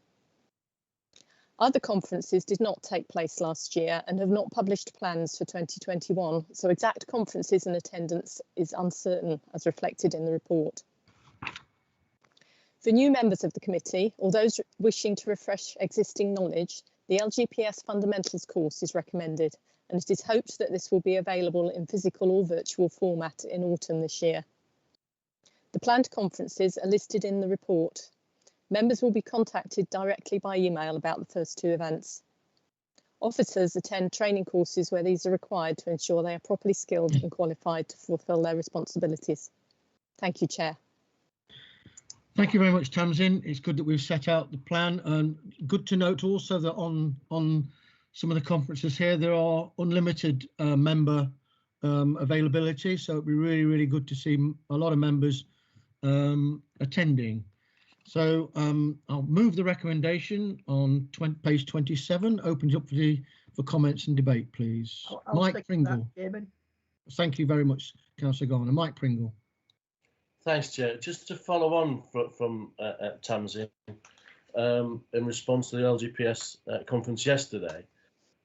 Other conferences did not take place last year and have not published plans for 2021, so exact conferences and attendance is uncertain as reflected in the report. For new members of the committee or those wishing to refresh existing knowledge, the LGPS Fundamentals course is recommended, and it is hoped that this will be available in physical or virtual format in autumn this year. The planned conferences are listed in the report. Members will be contacted directly by email about the first two events. Officers attend training courses where these are required to ensure they are properly skilled and qualified to fulfil their responsibilities. Thank you, Chair. Thank you very much, Tamsin. It's good that we've set out the plan, and good to note also that on some of the conferences here, there are unlimited member availability. So it'd be really, really good to see a lot of members attending. So I'll move the recommendation on page 27, opens up for comments and debate, please. Mike Pringle. Thank you very much, Councillor Garner. Mike Pringle. Thanks, Chair. Just to follow on from Tamsin, in response to the LGPS conference yesterday,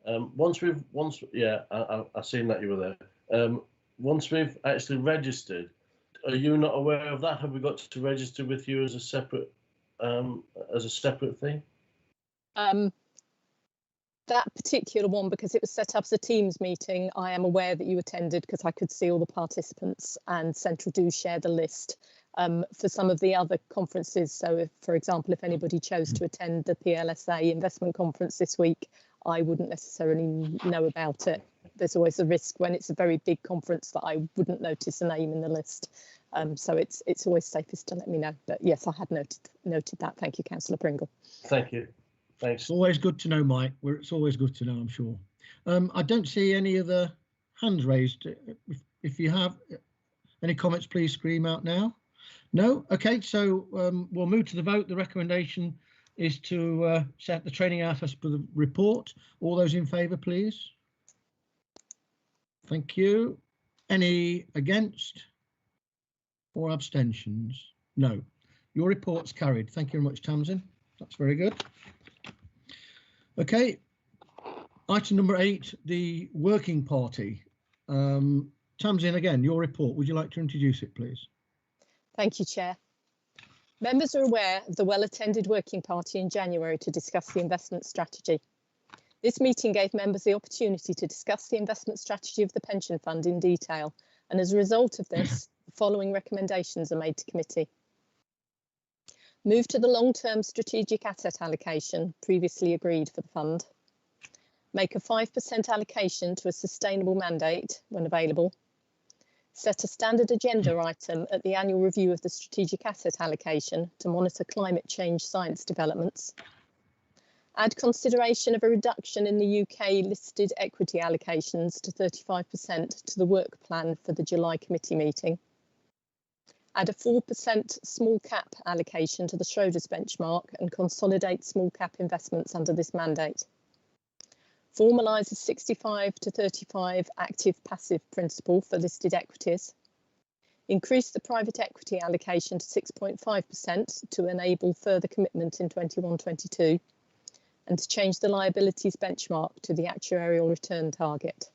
I've seen that you were there. Once we've actually registered, are you not aware of that? Have we got to register with you as a separate thing? That particular one, because it was set up as a Teams meeting, I am aware that you attended because I could see all the participants, and Central do share the list. For some of the other conferences, so if, for example, if anybody chose to attend the PLSA investment conference this week, I wouldn't necessarily know about it. There's always a risk when it's a very big conference that I wouldn't notice a name in the list. So it's always safest to let me know. But yes, I had noted that. Thank you, Councillor Pringle. Thank you. Thanks. It's always good to know, Mike. It's always good to know, I'm sure. I don't see any other hands raised. If you have any comments, please scream out now. No? Okay, so we'll move to the vote. The recommendation is to set the training out as per the report. All those in favour, please. Thank you. Any against or abstentions? No. Your report's carried. Thank you very much, Tamsin. That's very good. Okay, item number 8, the working party. Tamsin, again, your report. Would you like to introduce it, please? Thank you, Chair. Members are aware of the well-attended working party in January to discuss the investment strategy. This meeting gave members the opportunity to discuss the investment strategy of the pension fund in detail, and as a result of this, the following recommendations are made to committee. Move to the long-term strategic asset allocation previously agreed for the fund. Make a 5% allocation to a sustainable mandate when available. Set a standard agenda item at the annual review of the strategic asset allocation to monitor climate change science developments. Add consideration of a reduction in the UK listed equity allocations to 35% to the work plan for the July committee meeting. Add a 4% small cap allocation to the Schroders benchmark and consolidate small cap investments under this mandate. Formalise a 65 to 35 active passive principle for listed equities. Increase the private equity allocation to 6.5% to enable further commitment in 21-22, and to change the liabilities benchmark to the actuarial return target.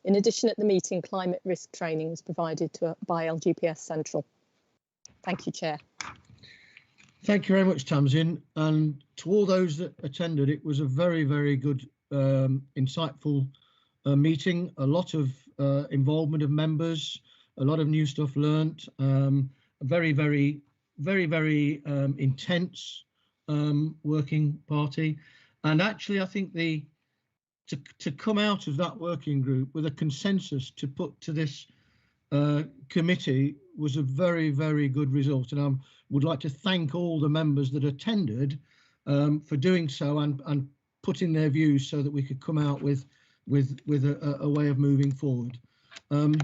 In addition, at the meeting, climate risk training was provided by LGPS Central. Thank you, Chair. Thank you very much, Tamsin. And to all those that attended, it was a very, very good, insightful meeting. A lot of involvement of members, a lot of new stuff learnt. A very, very, very, very intense working party. And actually, I think to come out of that working group with a consensus to put to this committee was a very, very good result. And I would like to thank all the members that attended for doing so and putting their views so that we could come out with a way of moving forward. On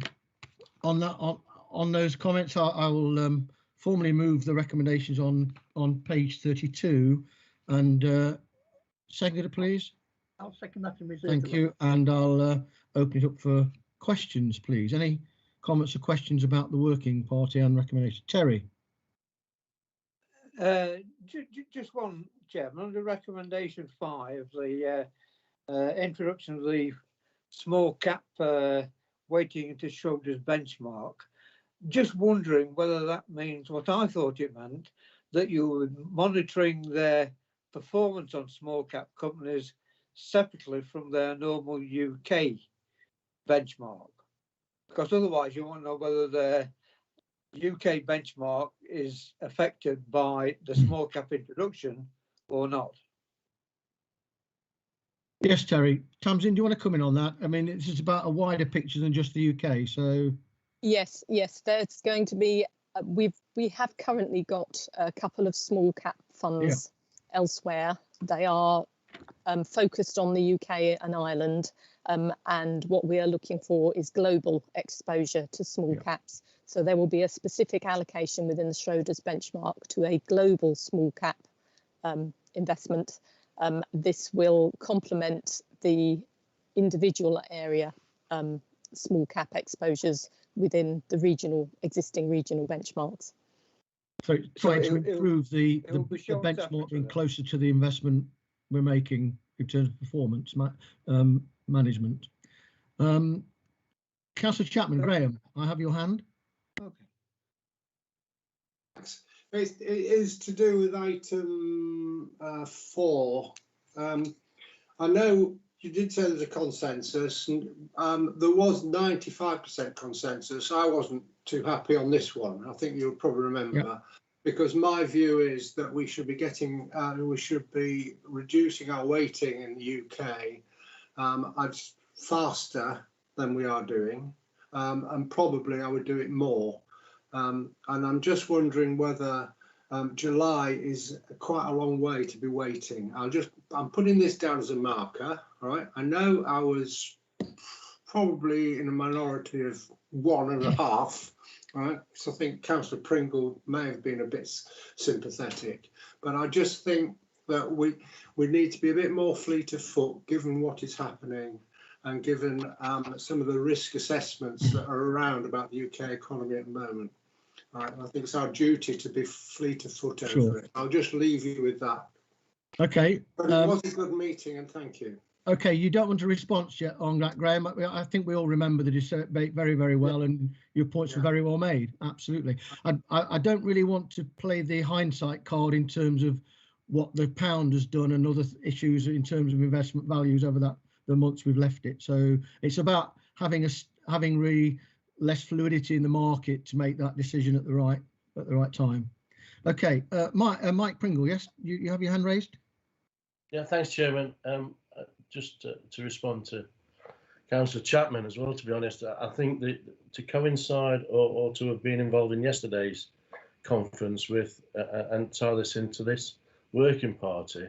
those comments, I will formally move the recommendations on page 32 and second it, please. I'll second that and reserve. Thank you, and I'll open it up for questions, please. Any comments or questions about the working party and recommendation? Terry. Just one, Chairman, under recommendation 5, the introduction of the small cap weighting into Schroders benchmark. Just wondering whether that means what I thought it meant, that you were monitoring their performance on small cap companies separately from their normal UK benchmark, because otherwise you won't know whether their UK benchmark is affected by the small cap introduction or not. Yes, Terry. Tamsin, do you want to come in on that? I mean, this is about a wider picture than just the UK. So yes, there's going to be. We have currently got a couple of small cap funds elsewhere. They are focused on the UK and Ireland, and what we are looking for is global exposure to small caps. So there will be a specific allocation within the Schroders benchmark to a global small cap investment. This will complement the individual area small cap exposures within the existing regional benchmarks. So trying to improve the benchmark being closer to the investment we're making in terms of performance management. Councillor Chapman, Graham, I have your hand. Okay. Thanks. It is to do with item 4. I know you did say there's a consensus, and there was 95% consensus. I wasn't too happy on this one. I think you'll probably remember that, because my view is that we should be reducing our weighting in the UK faster than we are doing, and probably I would do it more. And I'm just wondering whether July is quite a long way to be waiting. I'm putting this down as a marker, right? I know I was probably in a minority of 1.5, right? So I think Councillor Pringle may have been a bit sympathetic, but I just think that we need to be a bit more fleet of foot, given what is happening and given some of the risk assessments that are around about the UK economy at the moment. Right, I think it's our duty to be fleet of foot over it. I'll just leave you with that. Okay. But it was a good meeting, and thank you. Okay, you don't want a response yet on that, Graham. I think we all remember the debate very, very well, and your points were very well made. Absolutely. I don't really want to play the hindsight card in terms of what the pound has done and other issues in terms of investment values over the months we've left it. So it's about having really less fluidity in the market to make that decision at the right time. Okay, Mike Pringle, yes, you have your hand raised. Yeah, thanks, Chairman. Just to respond to Councillor Chapman as well, to be honest, I think that to coincide or to have been involved in yesterday's conference with and tie this into this working party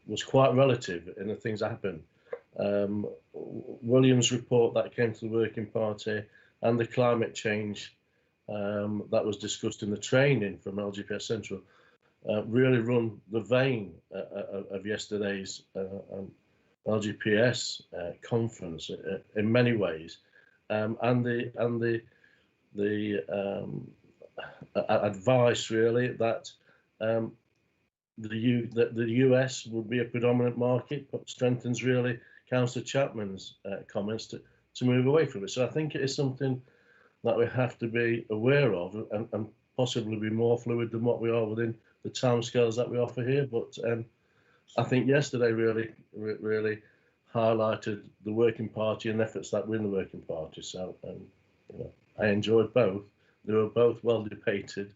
was quite relative in the things that happened. William's report that came to the working party and the climate change that was discussed in the training from LGPS Central really run the vein of yesterday's LGPS conference in many ways, and the advice really that the US would be a predominant market, but strengthens really Councillor Chapman's comments to move away from it. So I think it is something that we have to be aware of and possibly be more fluid than what we are within the timescales that we offer here. But I think yesterday really highlighted the working party and efforts that were in the working party. So I enjoyed both. They were both well debated,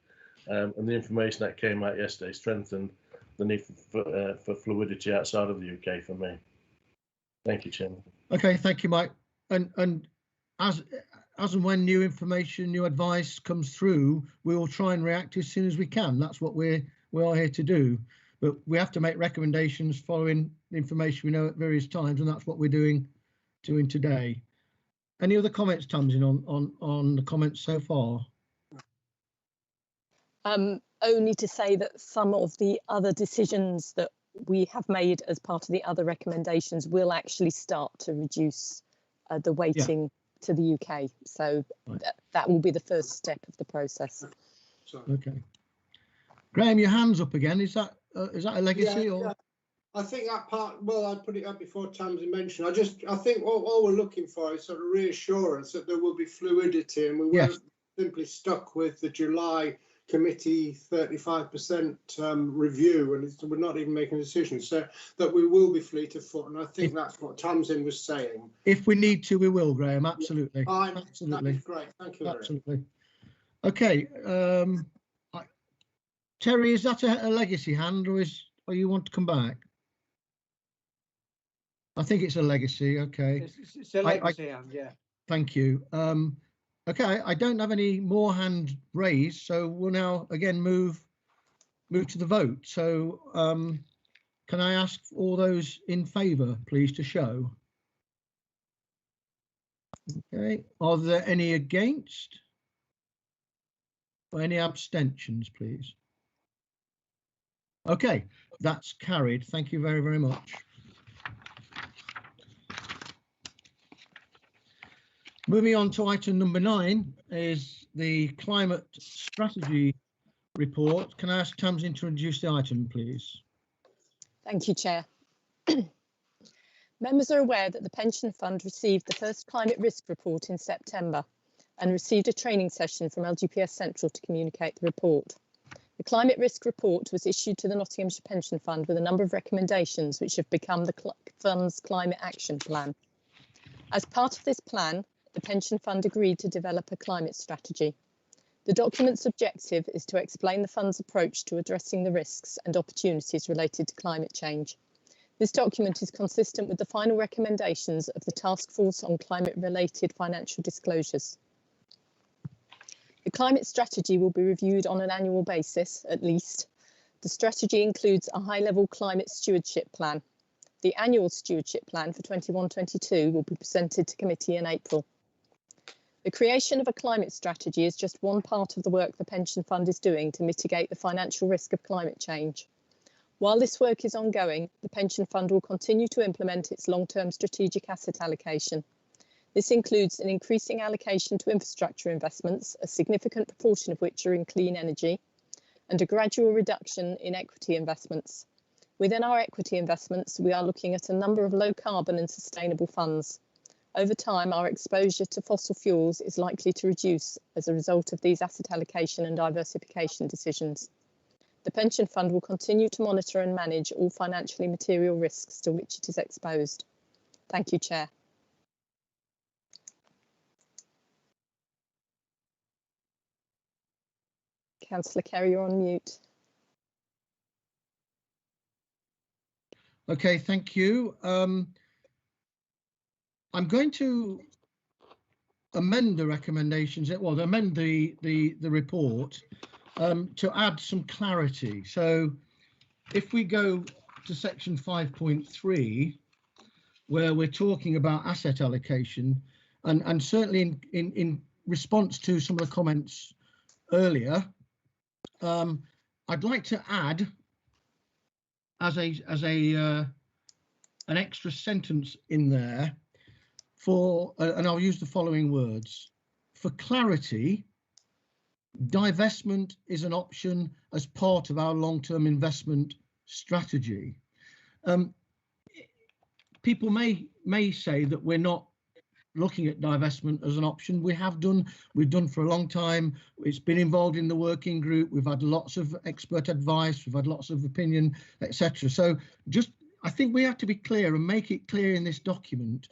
and the information that came out yesterday strengthened the need for fluidity outside of the UK for me. Thank you, Chairman. Okay, thank you, Mike. And as and when new information, new advice comes through, we will try and react as soon as we can. That's what we are here to do. But we have to make recommendations following the information we know at various times, and that's what we're doing today. Any other comments, Tamsin, on the comments so far? Only to say that some of the other decisions that we have made as part of the other recommendations will actually start to reduce the weighting to the UK. So that will be the first step of the process. Okay. Graham, your hand's up again. Is that a legacy or? Yeah. I think that part, well, I put it up before Tamsin mentioned. I think all we're looking for is sort of reassurance that there will be fluidity, and we won't simply stuck with the July committee 35% review, and we're not even making a decision. So that we will be fleet of foot, and I think that's what Tamsin was saying. If we need to, we will, Graham. Absolutely. Fine. Absolutely. That'd be great. Thank you. Absolutely. Okay. Terry, is that a legacy hand, or you want to come back? I think it's a legacy. Okay. It's a legacy hand, yeah. Thank you. Okay, I don't have any more hands raised, so we'll now again move to the vote. So can I ask all those in favour, please, to show? Okay. Are there any against? Or any abstentions, please? Okay, that's carried. Thank you very, very much. Moving on to item number 9 is the climate strategy report. Can I ask Tamsin to introduce the item, please? Thank you, Chair. Members are aware that the Pension Fund received the first climate risk report in September and received a training session from LGPS Central to communicate the report. The climate risk report was issued to the Nottinghamshire Pension Fund with a number of recommendations which have become the Fund's climate action plan. As part of this plan, the Pension Fund agreed to develop a climate strategy. The document's objective is to explain the Fund's approach to addressing the risks and opportunities related to climate change. This document is consistent with the final recommendations of the Task Force on Climate-Related Financial Disclosures. The climate strategy will be reviewed on an annual basis, at least. The strategy includes a high-level climate stewardship plan. The annual stewardship plan for 21-22 will be presented to committee in April. The creation of a climate strategy is just one part of the work the Pension Fund is doing to mitigate the financial risk of climate change. While this work is ongoing, the Pension Fund will continue to implement its long-term strategic asset allocation. This includes an increasing allocation to infrastructure investments, a significant proportion of which are in clean energy, and a gradual reduction in equity investments. Within our equity investments, we are looking at a number of low carbon and sustainable funds. Over time, our exposure to fossil fuels is likely to reduce as a result of these asset allocation and diversification decisions. The Pension Fund will continue to monitor and manage all financially material risks to which it is exposed. Thank you, Chair. Councillor Kerry, you're on mute. Okay, thank you. I'm going to amend the recommendations, well, amend the report to add some clarity. So if we go to section 5.3, where we're talking about asset allocation, and certainly in response to some of the comments earlier, I'd like to add as an extra sentence in there for, and I'll use the following words: for clarity, divestment is an option as part of our long-term investment strategy. People may say that we're not looking at divestment as an option. We've done for a long time. It's been involved in the working group. We've had lots of expert advice. We've had lots of opinion, etc. So I think we have to be clear and make it clear in this document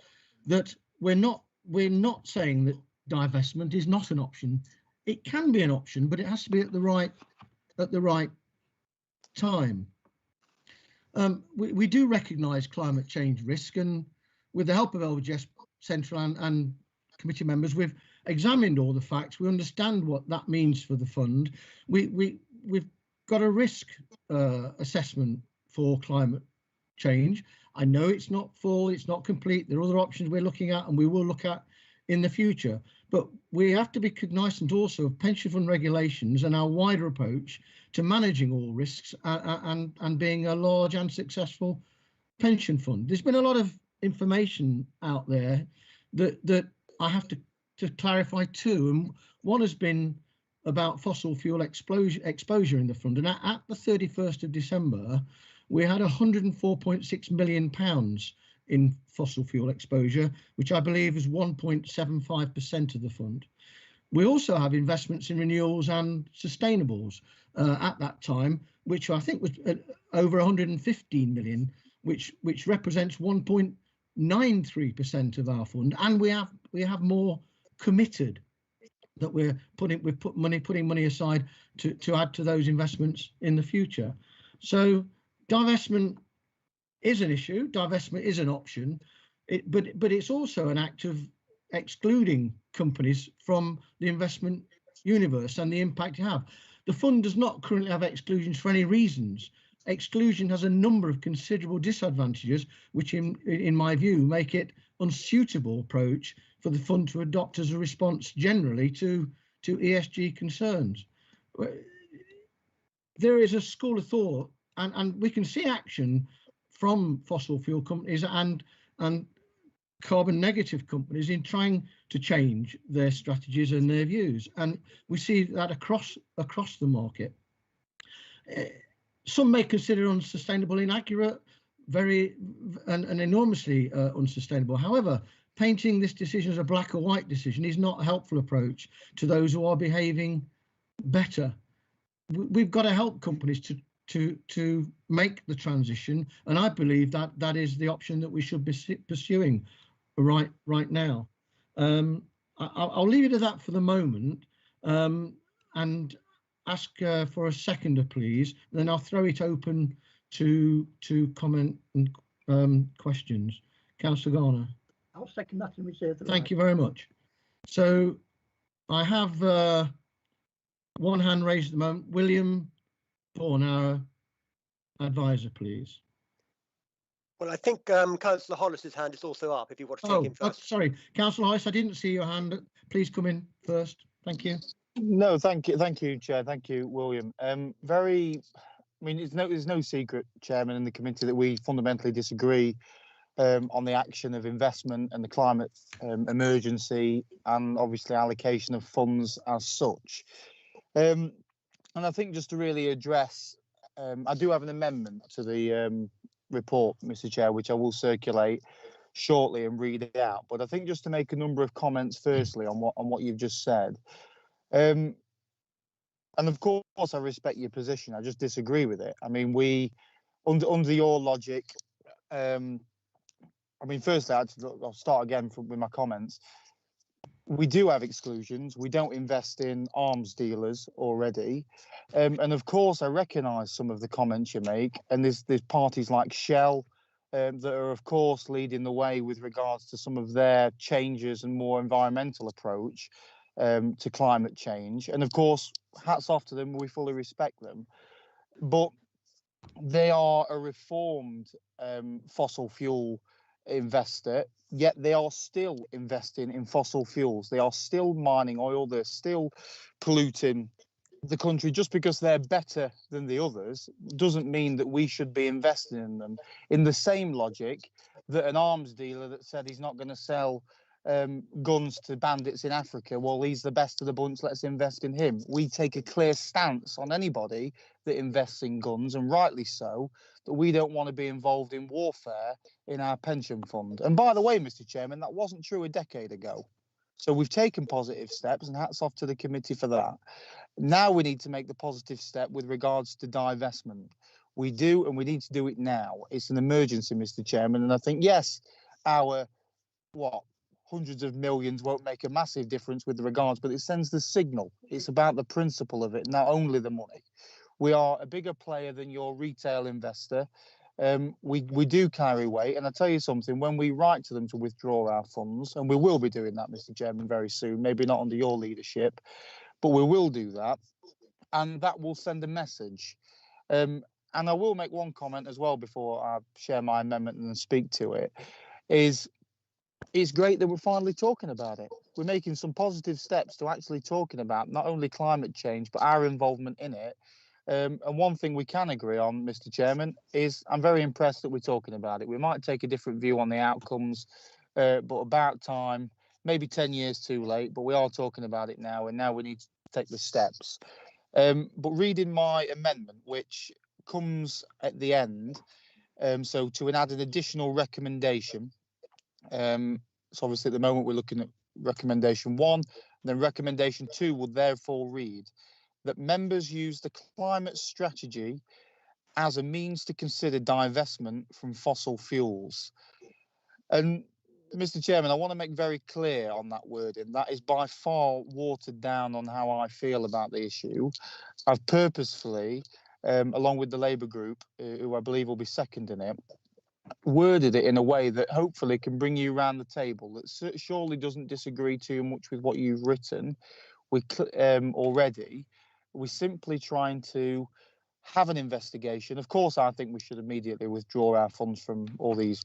that we're not saying that divestment is not an option. It can be an option, but it has to be at the right time. We do recognise climate change risk, and with the help of LGS Central and committee members, we've examined all the facts. We understand what that means for the fund. We've got a risk assessment for climate change. I know it's not full, it's not complete. There are other options we're looking at and we will look at in the future. But we have to be cognizant also of pension fund regulations and our wider approach to managing all risks and being a large and successful pension fund. There's been a lot of information out there that I have to clarify too, and one has been about fossil fuel exposure in the fund, and at the 31st of December we had £104.6 million in fossil fuel exposure, which I believe is 1.75% of the fund. We also have investments in renewals and sustainables at that time, which I think was over 115 million, which represents 1.93% of our fund, and we have more committed that we're putting money aside to add to those investments in the future. So divestment is an issue, divestment is an option, but it's also an act of excluding companies from the investment universe and the impact you have. The fund does not currently have exclusions for any reasons. Exclusion has a number of considerable disadvantages, which in my view make it unsuitable approach for the fund to adopt as a response generally to ESG concerns. There is a school of thought, and we can see action from fossil fuel companies and carbon negative companies in trying to change their strategies and their views, and we see that across the market. Some may consider unsustainable inaccurate, and enormously unsustainable. However, painting this decision as a black or white decision is not a helpful approach to those who are behaving better. We've got to help companies to make the transition, and I believe that is the option that we should be pursuing right now. I'll leave it at that for the moment, and ask for a seconder, please. Then I'll throw it open to comment and questions. Councillor Garner. I'll second that and reserve the right. Thank you very much. So I have one hand raised at the moment. William Bourne, our advisor, please. Well, I think Councillor Hollis's hand is also up, if you want to take him first. Sorry, Councillor Hollis, I didn't see your hand. Please come in first. Thank you. No, thank you, Chair. Thank you, William. It's no secret, Chairman, in the committee that we fundamentally disagree on the action of investment and the climate emergency, and obviously allocation of funds as such. And I think just to really address, I do have an amendment to the report, Mr. Chair, which I will circulate shortly and read it out. But I think just to make a number of comments, firstly, on what you've just said. And of course, I respect your position. I just disagree with it. I mean, under your logic, firstly, I'll start again with my comments. We do have exclusions. We don't invest in arms dealers already. And of course, I recognise some of the comments you make. And there's parties like Shell that are, of course, leading the way with regards to some of their changes and more environmental approach to climate change. And of course, hats off to them. We fully respect them. But they are a reformed fossil fuel investor, yet they are still investing in fossil fuels. They are still mining oil. They're still polluting the country. Just because they're better than the others doesn't mean that we should be investing in them. In the same logic that an arms dealer that said he's not going to sell guns to bandits in Africa, well, he's the best of the bunch, let's invest in him. We take a clear stance on anybody that invests in guns, and rightly so, that we don't want to be involved in warfare in our pension fund. And by the way, Mr. Chairman, that wasn't true a decade ago. So we've taken positive steps, and hats off to the committee for that. Now we need to make the positive step with regards to divestment. We do, and we need to do it now. It's an emergency, Mr. Chairman, and I think, yes, our hundreds of millions won't make a massive difference with regards, but it sends the signal. It's about the principle of it, not only the money. We are a bigger player than your retail investor. We do carry weight, and I tell you something, when we write to them to withdraw our funds, and we will be doing that, Mr. Chairman, very soon, maybe not under your leadership, but we will do that, and that will send a message. And I will make one comment as well before I share my amendment and speak to it, is it's great that we're finally talking about it. We're making some positive steps to actually talking about not only climate change, but our involvement in it. And one thing we can agree on, Mr. Chairman, is I'm very impressed that we're talking about it. We might take a different view on the outcomes, but about time, maybe 10 years too late, but we are talking about it now, and now we need to take the steps. But reading my amendment, which comes at the end, so to add an additional recommendation, so obviously at the moment we're looking at recommendation 1, and then recommendation 2 will therefore read that members use the climate strategy as a means to consider divestment from fossil fuels. And Mr. Chairman, I want to make very clear on that wording. That is by far watered down on how I feel about the issue. I've purposefully, along with the Labour group, who I believe will be seconding it, worded it in a way that hopefully can bring you around the table, that surely doesn't disagree too much with what you've written already. We're simply trying to have an investigation. Of course, I think we should immediately withdraw our funds from all these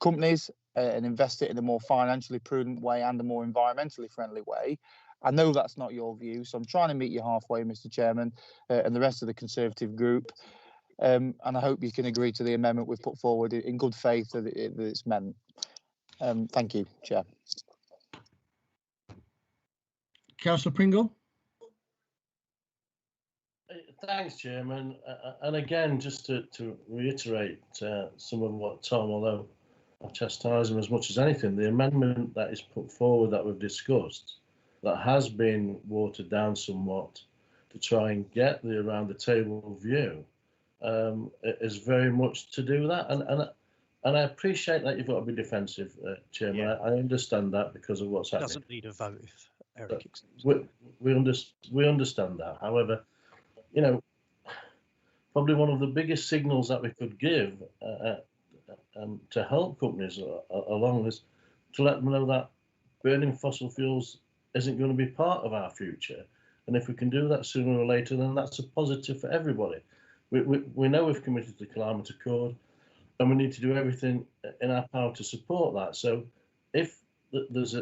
companies and invest it in a more financially prudent way and a more environmentally friendly way. I know that's not your view, so I'm trying to meet you halfway, Mr. Chairman, and the rest of the Conservative group. And I hope you can agree to the amendment we've put forward in good faith that it's meant. Thank you, Chair. Councillor Pringle. Thanks, Chairman. And again, just to reiterate some of what Tom, although I chastise him as much as anything, the amendment that is put forward that we've discussed, that has been watered down somewhat to try and get the around the table view, is very much to do that. And I appreciate that you've got to be defensive, Chairman. Yeah. I understand that because of what's happening. Doesn't need a vote if Eric we understand that. However, you know, probably one of the biggest signals that we could give to help companies along this, to let them know that burning fossil fuels isn't going to be part of our future. And if we can do that sooner or later, then that's a positive for everybody. We know we've committed to the Climate Accord, and we need to do everything in our power to support that. So if there's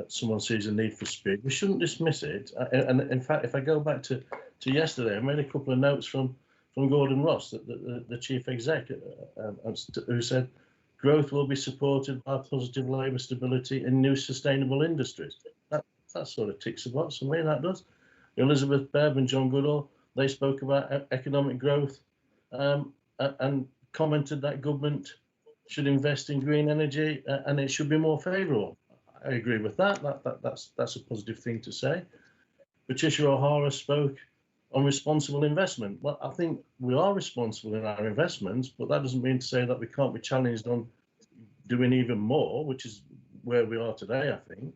someone sees a need for speed, we shouldn't dismiss it. And in fact, if I go back to yesterday, I made a couple of notes from Gordon Ross, the chief exec, who said growth will be supported by positive labour stability in new sustainable industries. That sort of ticks the box for me, that does. Elizabeth Bebb and John Goodall, they spoke about economic growth and commented that government should invest in green energy and it should be more favourable. I agree with that. That's a positive thing to say. Patricia O'Hara spoke on responsible investment. Well, I think we are responsible in our investments, but that doesn't mean to say that we can't be challenged on doing even more, which is where we are today, I think.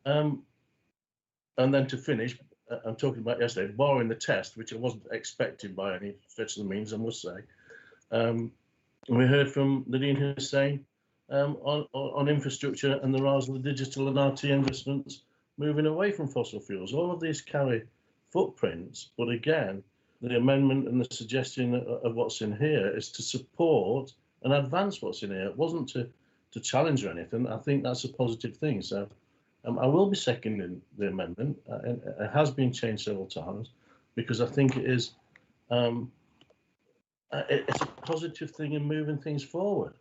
And then to finish, I'm talking about yesterday, borrowing the test, which I wasn't expecting by any stretch of the means, I must say. We heard from Nadine Hussain on infrastructure and the rise of the digital and RT investments moving away from fossil fuels. All of these carry footprints, but again, the amendment and the suggestion of what's in here is to support and advance what's in here. It wasn't to challenge or anything. I think that's a positive thing. So I will be seconding the amendment. It has been changed several times because I think it is it's a positive thing in moving things forward.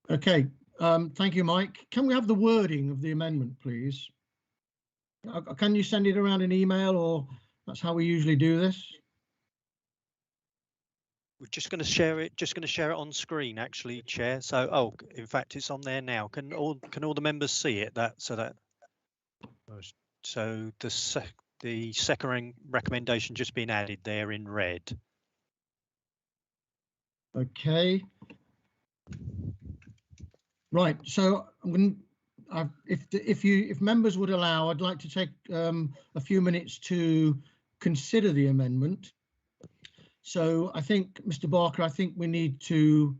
Okay, thank you, Mike. Can we have the wording of the amendment, please? Can you send it around an email, or that's how we usually do this? We're just going to share it. Just going to share it on screen, actually, Chair. So, in fact, it's on there now. Can all the members see it? So the second recommendation just been added there in red. Okay. Right. So I'm going to, if members would allow, I'd like to take a few minutes to consider the amendment. So I think, Mr. Barker, I think we need to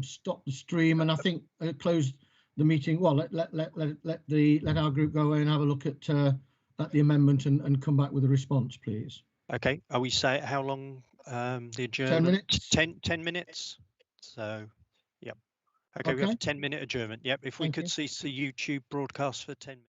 stop the stream, and I think close the meeting. Well, let our group go away and have a look at the amendment and come back with a response, please. Okay. Are we saying how long the adjournment? 10 minutes. 10 minutes. So, yep. Okay, we have a 10-minute adjournment. Yep. If we could cease the YouTube broadcast for 10 minutes.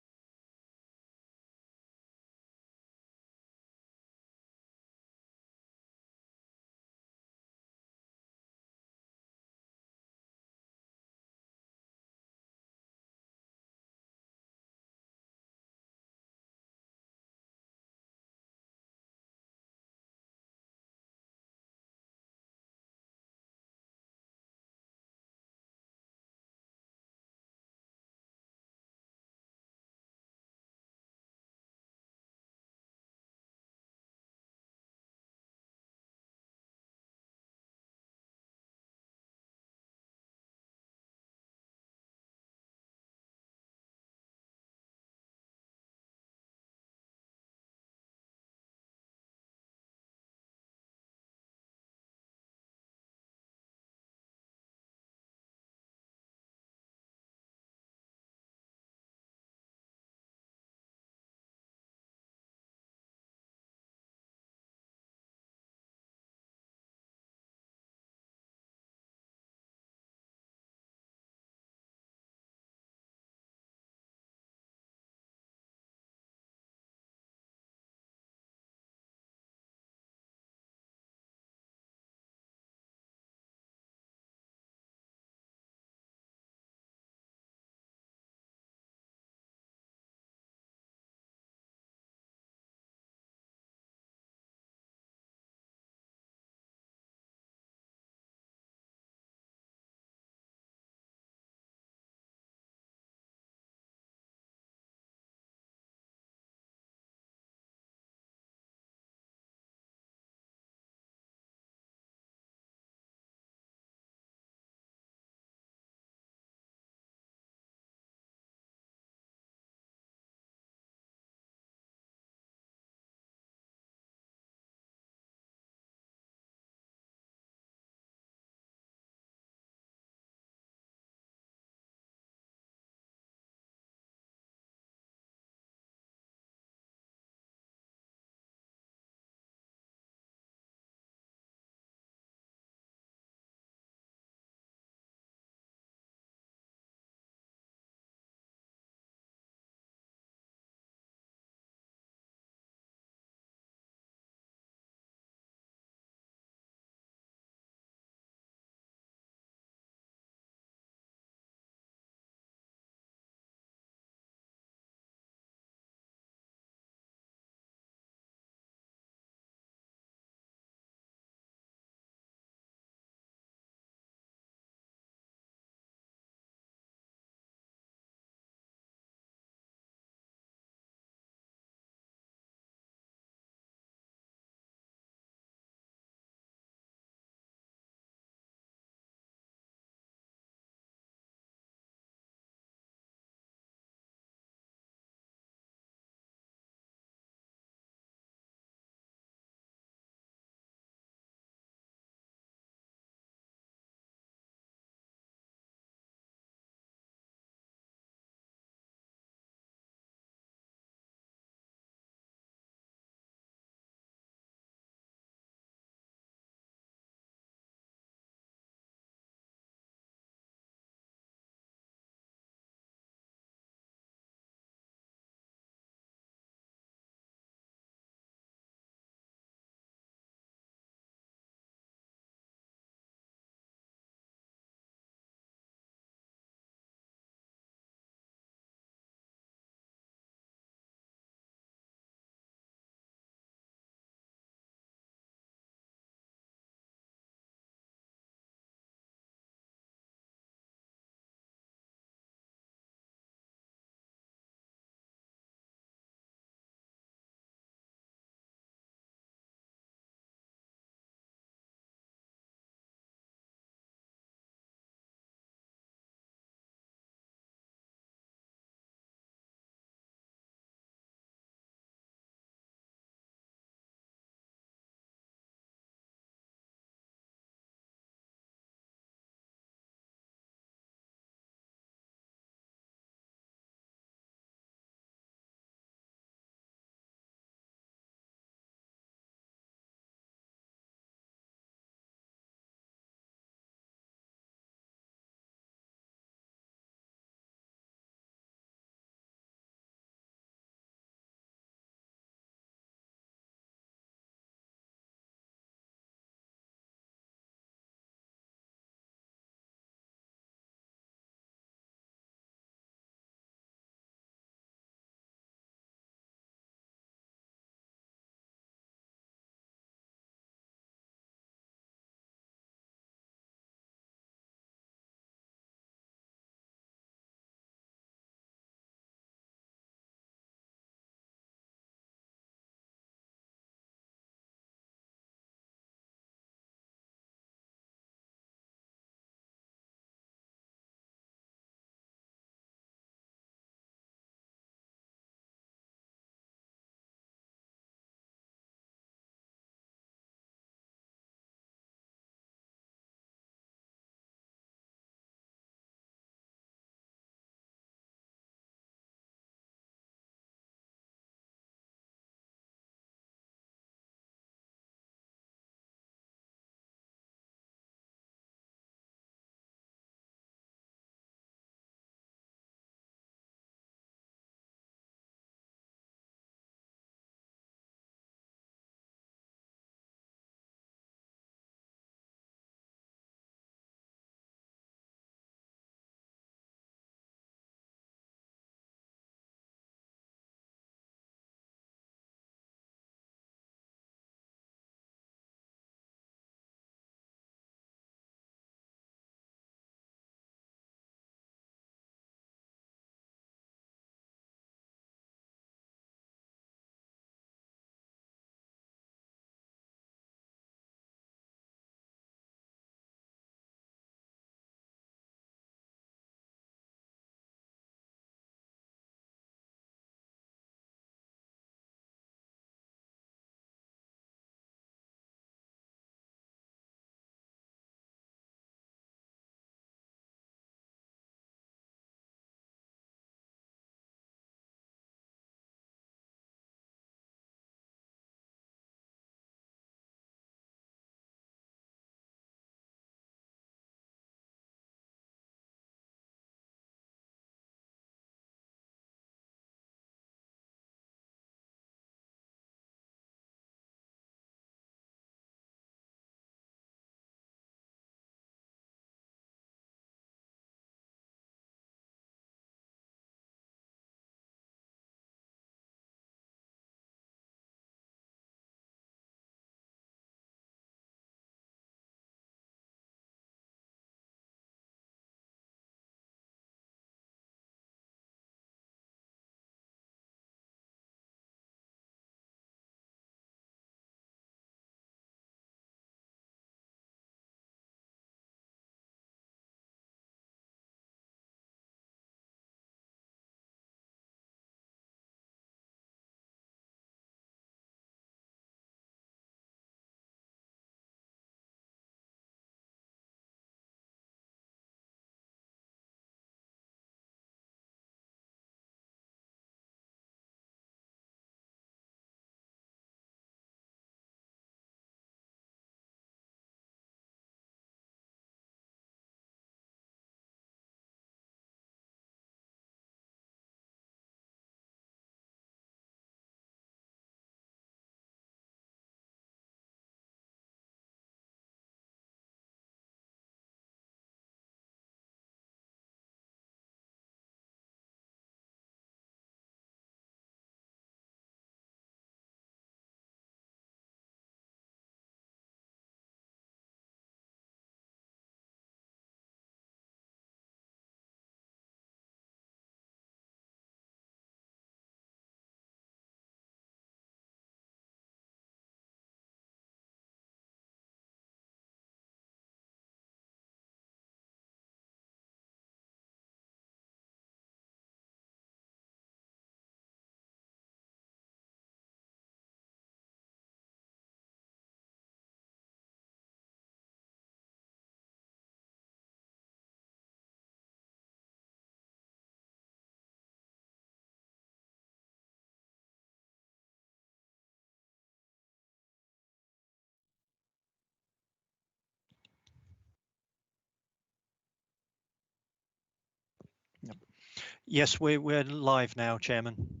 Yes, we're live now, Chairman.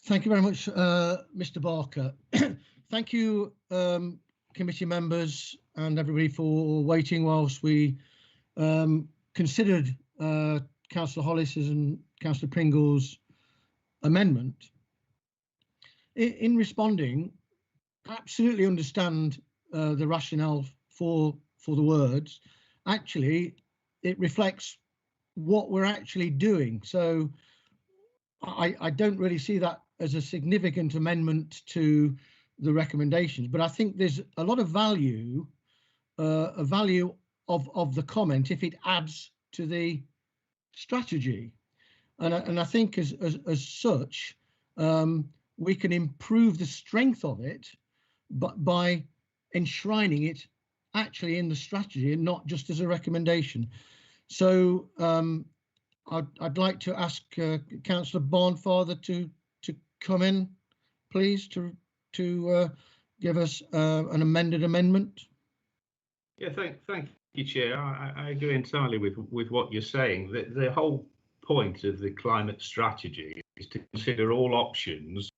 Thank you very much, Mr. Barker. Thank you, committee members and everybody for waiting whilst we considered Councillor Hollis's and Councillor Pringle's amendment. In responding, I absolutely understand the rationale for the words. Actually, it reflects what we're actually doing. So I don't really see that as a significant amendment to the recommendations, but I think there's a lot of value, of the comment if it adds to the strategy, and I think as such we can improve the strength of it, but by enshrining it actually in the strategy and not just as a recommendation. So I'd like to ask Councillor Barnfather to come in, please, to give us an amended amendment. Yeah, thank you, Chair. I agree entirely with what you're saying. The whole point of the climate strategy is to consider all options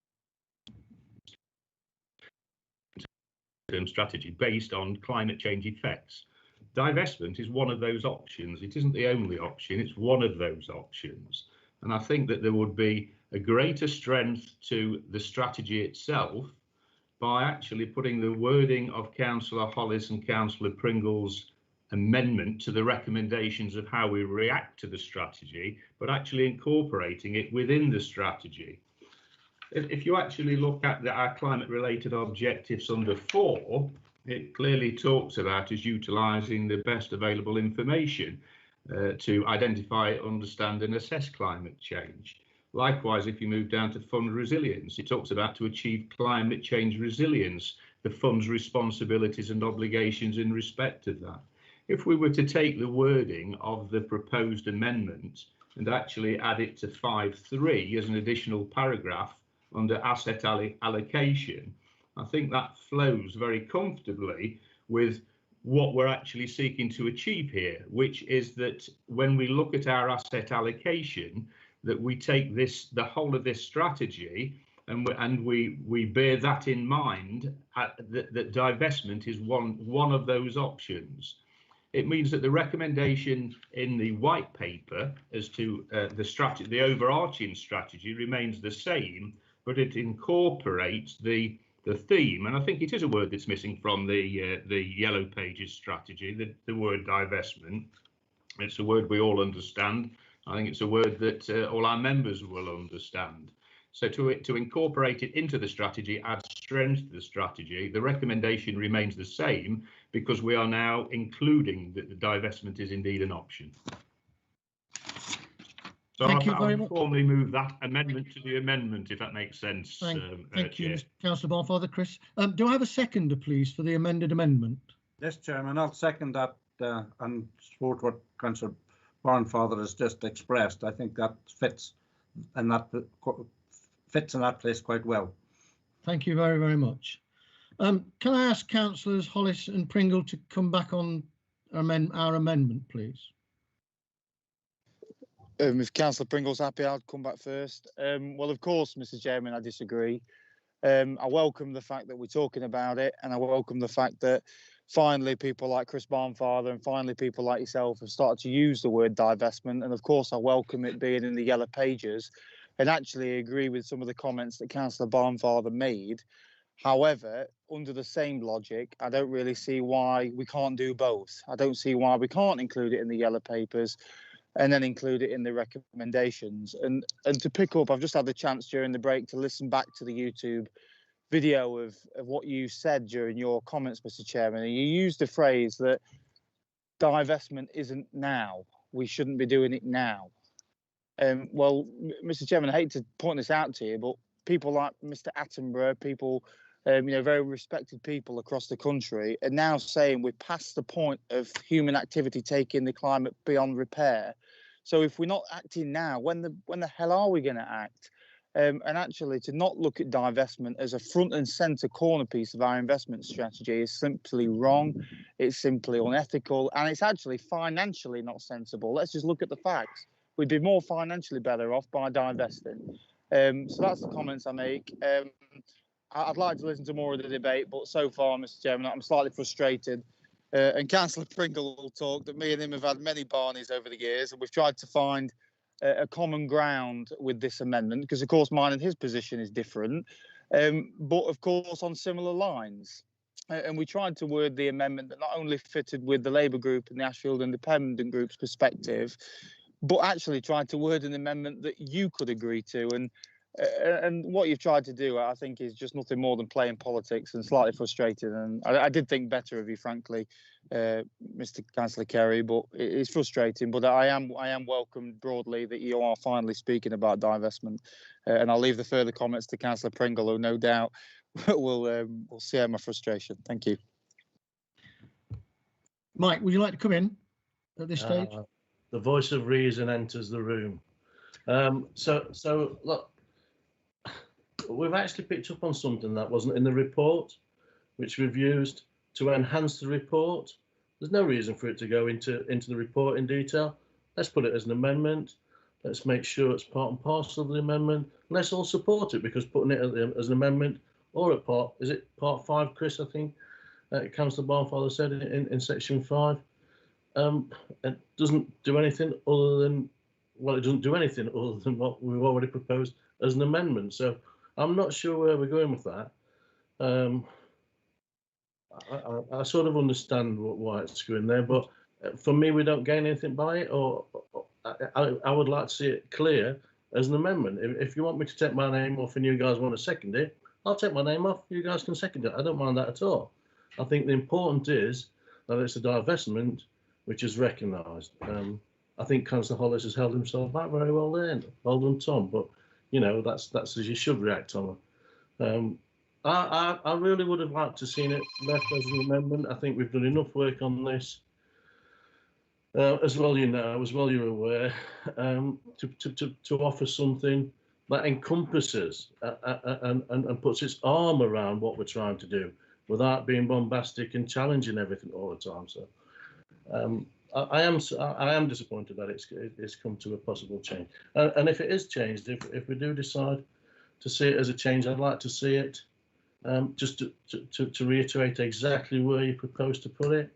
strategy based on climate change effects. Divestment is one of those options. It isn't the only option, it's one of those options. And I think that there would be a greater strength to the strategy itself by actually putting the wording of Councillor Hollis and Councillor Pringle's amendment to the recommendations of how we react to the strategy, but actually incorporating it within the strategy. If you actually look at our climate-related objectives under 4, it clearly talks about us utilising the best available information to identify, understand and assess climate change. Likewise, if you move down to fund resilience, it talks about to achieve climate change resilience, the fund's responsibilities and obligations in respect of that. If we were to take the wording of the proposed amendment and actually add it to 5.3 as an additional paragraph under asset allocation, I think that flows very comfortably with what we're actually seeking to achieve here, which is that when we look at our asset allocation, that we take the whole of this strategy and we bear that in mind, that divestment is one of those options. It means that the recommendation in the white paper as to the overarching strategy remains the same, but it incorporates the theme, and I think it is a word that's missing from the Yellow Pages strategy, the word divestment. It's a word we all understand. I think it's a word that all our members will understand. So to incorporate it into the strategy adds strength to the strategy. The recommendation remains the same because we are now including that the divestment is indeed an option. So Thank you very much. Formally move that amendment to the amendment, if that makes sense. Thank you, Councillor Barnfather. Chris, do I have a seconder, please, for the amended amendment? Yes, Chairman, I'll second that and support what Councillor Barnfather has just expressed. I think that fits in that place quite well. Thank you very, very much. Can I ask Councillors Hollis and Pringle to come back on our amendment, please? If Councillor Pringle's happy, I'll come back first. Well, of course, Mr. Chairman, I disagree. I welcome the fact that we're talking about it, and I welcome the fact that finally people like Chris Barnfather and finally people like yourself have started to use the word divestment. And of course, I welcome it being in the Yellow Pages, and actually agree with some of the comments that Councillor Barnfather made. However, under the same logic, I don't really see why we can't do both. I don't see why we can't include it in the Yellow Papers and then include it in the recommendations. And to pick up, I've just had the chance during the break to listen back to the YouTube video of what you said during your comments, Mr. Chairman. And you used the phrase that divestment isn't now. We shouldn't be doing it now. Well, Mr. Chairman, I hate to point this out to you, but people like Mr. Attenborough, people, very respected people across the country are now saying we're past the point of human activity taking the climate beyond repair. So if we're not acting now, when the hell are we going to act? And actually, to not look at divestment as a front and centre corner piece of our investment strategy is simply wrong. It's simply unethical, and it's actually financially not sensible. Let's just look at the facts. We'd be more financially better off by divesting. So that's the comments I make. I'd like to listen to more of the debate, but so far, Mr. Chairman, I'm slightly frustrated. And Councillor Pringle will talk that me and him have had many Barneys over the years, and we've tried to find a common ground with this amendment, because of course mine and his position is different, but of course on similar lines. And we tried to word the amendment that not only fitted with the Labour group and the Ashfield Independent group's perspective, but actually tried to word an amendment that you could agree to. And what you've tried to do, I think, is just nothing more than playing politics and slightly frustrating. And I did think better of you, frankly, Mr. Councillor Kerry, but it's frustrating. But I am welcomed broadly that you are finally speaking about divestment. And I'll leave the further comments to Councillor Pringle, who no doubt will share my frustration. Thank you. Mike, would you like to come in at this stage? The voice of reason enters the room. So look, we've actually picked up on something that wasn't in the report, which we've used to enhance the report. There's no reason for it to go into the report in detail. Let's put it as an amendment. Let's make sure it's part and parcel of the amendment. Let's all support it, because putting it as an amendment or at part, is it part 5, Chris, I think Councillor Barnfather said in section 5. It doesn't do anything other than, well, it doesn't do anything other than what we've already proposed as an amendment. So I'm not sure where we're going with that. I sort of understand why it's going there, but for me, we don't gain anything by it, or I would like to see it clear as an amendment. If you want me to take my name off and you guys want to second it, I'll take my name off. You guys can second it. I don't mind that at all. I think the important is that it's a divestment which is recognised. I think Councillor Hollis has held himself back very well there. Well done, Tom. But you know, that's as you should react, Tom. I really would have liked to seen it left as an amendment. I think we've done enough work on this, as well, you know, as well you're aware, to offer something that encompasses and puts its arm around what we're trying to do, without being bombastic and challenging everything all the time. So I am disappointed that it's come to a possible change. And if it is changed, if we do decide to see it as a change, I'd like to see it just to reiterate exactly where you propose to put it.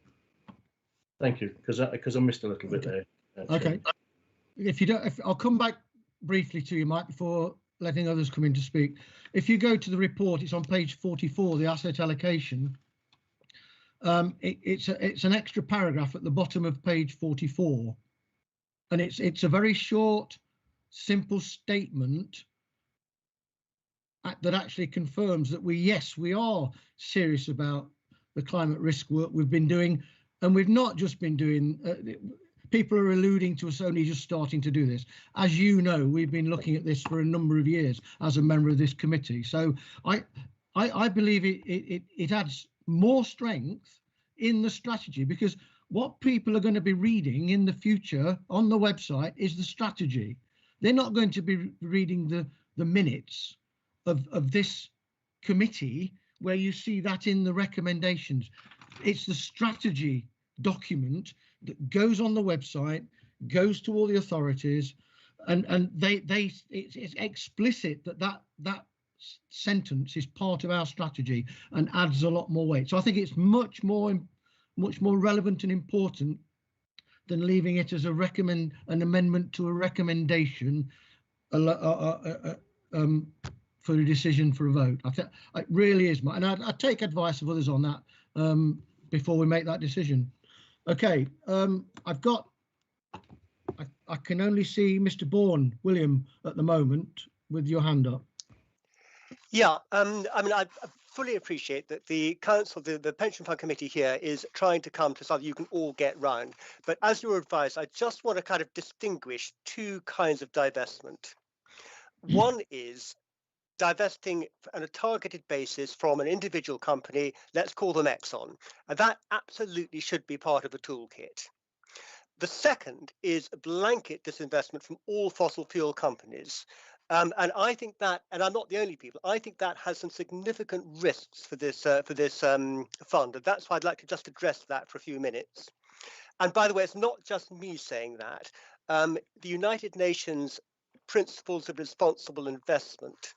Thank you, because I missed a little bit there. Okay. If you don't, I'll come back briefly to you, Mike, before letting others come in to speak. If you go to the report, it's on page 44, the asset allocation. It's an extra paragraph at the bottom of page 44, and it's a very short, simple statement that actually confirms that we are serious about the climate risk work we've been doing, and we've not just been doing. People are alluding to us only just starting to do this. As you know, we've been looking at this for a number of years as a member of this committee. So I believe it adds more strength in the strategy, because what people are going to be reading in the future on the website is the strategy. They're not going to be reading the minutes of this committee where you see that in the recommendations. It's the strategy document that goes on the website, goes to all the authorities, and it's explicit that sentence is part of our strategy and adds a lot more weight. So I think it's much more relevant and important than leaving it as an amendment to a recommendation for a decision for a vote. I think it really is, and I take advice of others on that before we make that decision. Okay, I can only see Mr. Bourne, William, at the moment with your hand up. Yeah, I mean, I fully appreciate that the council, the pension fund committee here is trying to come to something you can all get round. But as your advice, I just want to kind of distinguish two kinds of divestment. One is divesting on a targeted basis from an individual company, let's call them Exxon, and that absolutely should be part of a toolkit. The second is a blanket disinvestment from all fossil fuel companies. And I think that, and I'm not the only people, I think that has some significant risks for this fund, and that's why I'd like to just address that for a few minutes. And by the way, it's not just me saying that. The United Nations Principles of Responsible Investment,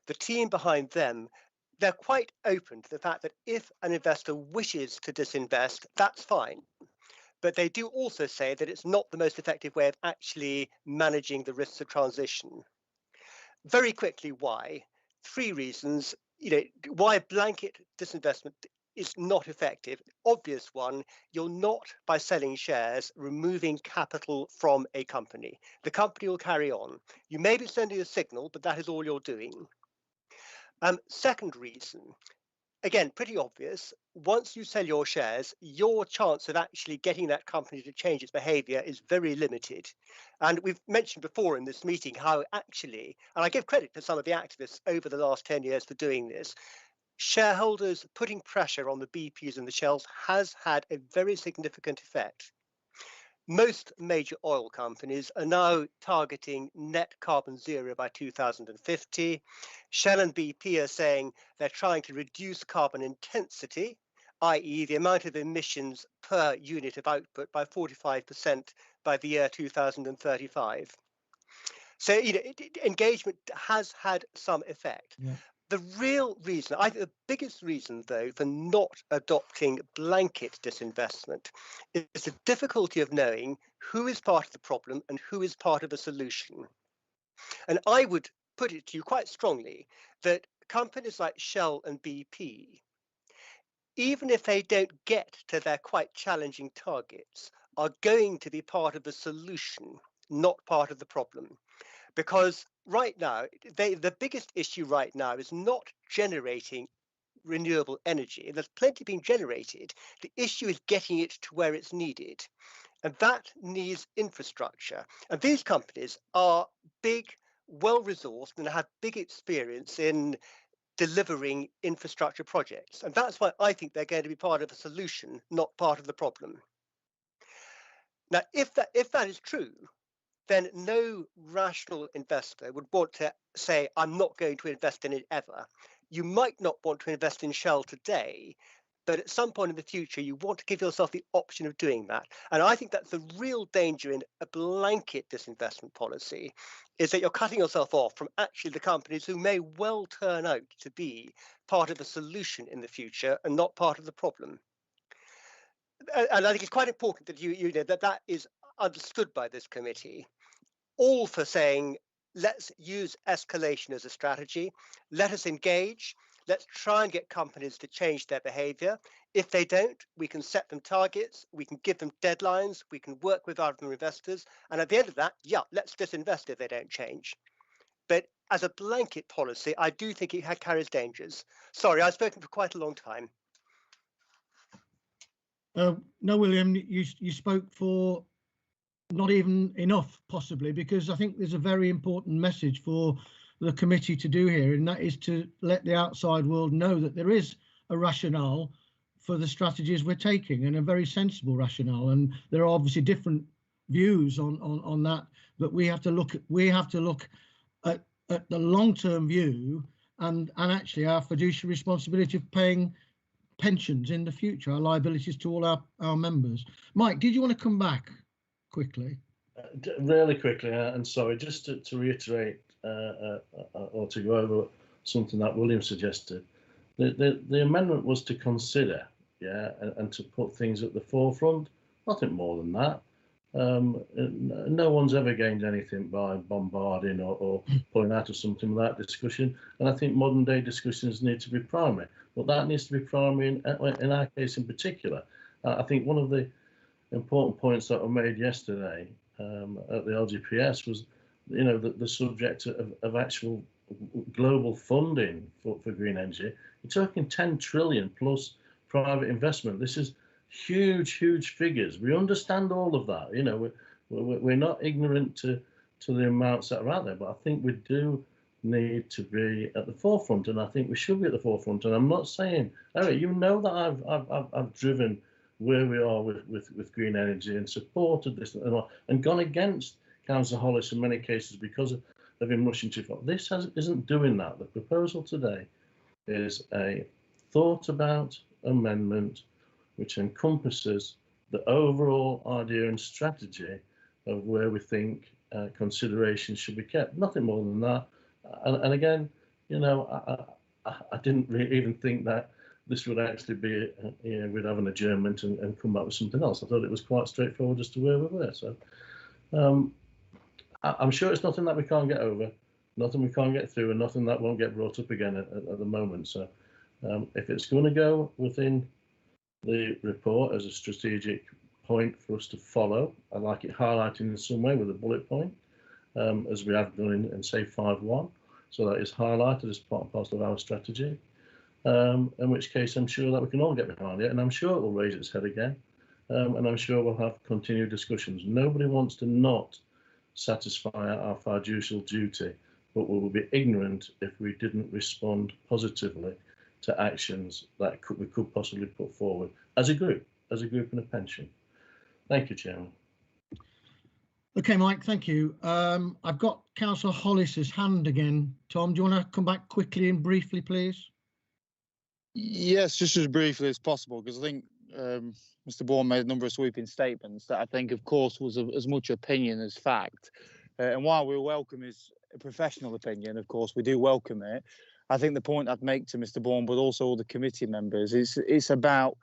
the team behind them, they're quite open to the fact that if an investor wishes to disinvest, that's fine. But they do also say that it's not the most effective way of actually managing the risks of transition. Very quickly, why? 3 reasons. Why blanket disinvestment is not effective. Obvious one, you're not, by selling shares, removing capital from a company. The company will carry on. You may be sending a signal, but that is all you're doing. Second reason, again, pretty obvious. Once you sell your shares, your chance of actually getting that company to change its behavior is very limited. And we've mentioned before in this meeting how actually, and I give credit to some of the activists over the last 10 years for doing this, shareholders putting pressure on the BPs and the Shells has had a very significant effect. Most major oil companies are now targeting net carbon zero by 2050. Shell and BP are saying they're trying to reduce carbon intensity, i.e. the amount of emissions per unit of output, by 45% by the year 2035. So engagement has had some effect. Yeah. The real reason, I think the biggest reason, though, for not adopting blanket disinvestment is the difficulty of knowing who is part of the problem and who is part of the solution. And I would put it to you quite strongly that companies like Shell and BP, even if they don't get to their quite challenging targets, are going to be part of the solution, not part of the problem. Because right now, the biggest issue right now is not generating renewable energy. There's plenty being generated. The issue is getting it to where it's needed. And that needs infrastructure. And these companies are big, well-resourced, and have big experience in delivering infrastructure projects. And that's why I think they're going to be part of the solution, not part of the problem. Now, if that is true, then no rational investor would want to say, I'm not going to invest in it ever. You might not want to invest in Shell today, but at some point in the future, you want to give yourself the option of doing that. And I think that's the real danger in a blanket disinvestment policy, is that you're cutting yourself off from actually the companies who may well turn out to be part of the solution in the future and not part of the problem. And I think it's quite important that that is understood by this committee. All for saying, let's use escalation as a strategy. Let us engage. Let's try and get companies to change their behavior. If they don't, we can set them targets. We can give them deadlines. We can work with other investors. And at the end of that, yeah, let's disinvest if they don't change. But as a blanket policy, I do think it carries dangers. Sorry, I've spoken for quite a long time. No, William, you spoke for not even enough, possibly, because I think there's a very important message for the committee to do here, and that is to let the outside world know that there is a rationale for the strategies we're taking, and a very sensible rationale. And there are obviously different views on that, but we have to look at the long-term view and actually our fiduciary responsibility of paying pensions in the future, our liabilities to all our members. Mike, did you want to come back quickly? Really quickly, and sorry, just to reiterate or to go over something that William suggested. The amendment was to consider, yeah, and to put things at the forefront. Nothing more than that. No one's ever gained anything by bombarding or pulling out of something without discussion. And I think modern day discussions need to be primary. But that needs to be primary in our case in particular. I think one of the important points that were made yesterday at the LGPS was, the subject of actual global funding for green energy. You're talking 10 trillion plus private investment. This is huge figures. We understand all of that. We're not ignorant to the amounts that are out there, but I think we do need to be at the forefront, and I think we should be at the forefront. And I'm not saying, Eric, that I've driven where we are with green energy and supported this and gone against Councillor Hollis in many cases because of him rushing too far. This isn't doing that. The proposal today is a thought about amendment which encompasses the overall idea and strategy of where we think considerations should be kept. Nothing more than that. And again, you know, I didn't really even think that this would actually be, you know, we'd have an adjournment and come back with something else. I thought it was quite straightforward as to where we were. So I'm sure it's nothing that we can't get over, nothing we can't get through, and nothing that won't get brought up again at the moment. So if it's going to go within the report as a strategic point for us to follow, I'd like it highlighted in some way with a bullet point, as we have done in say 5.1, so that is highlighted as part and parcel of our strategy. In which case I'm sure that we can all get behind it, and I'm sure it will raise its head again, and I'm sure we'll have continued discussions. Nobody wants to not satisfy our fiducial duty, but we will be ignorant if we didn't respond positively to actions that we could possibly put forward as a group in a pension. Thank you, Chairman. Okay, Mike, thank you. I've got Councillor Hollis's hand again. Tom, do you want to come back quickly and briefly, please? Yes, just as briefly as possible, because I think Mr. Bourne made a number of sweeping statements that I think, of course, was as much opinion as fact. And while we welcome his professional opinion, of course, we do welcome it. I think the point I'd make to Mr. Bourne, but also all the committee members, is it's about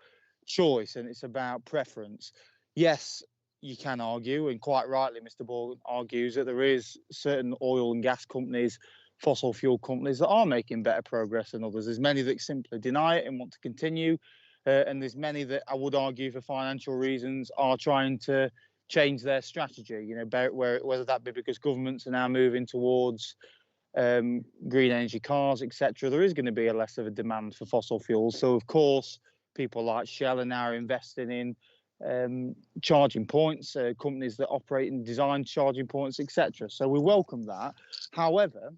choice and it's about preference. Yes, you can argue, and quite rightly, Mr. Bourne argues that there is certain oil and gas companies, fossil fuel companies that are making better progress than others. There's many that simply deny it and want to continue, and there's many that I would argue for financial reasons are trying to change their strategy, you know, whether that be because governments are now moving towards green energy cars, etc. There is going to be a less of a demand for fossil fuels. So of course, people like Shell are now investing in charging points, companies that operate and design charging points, etc. So we welcome that. However,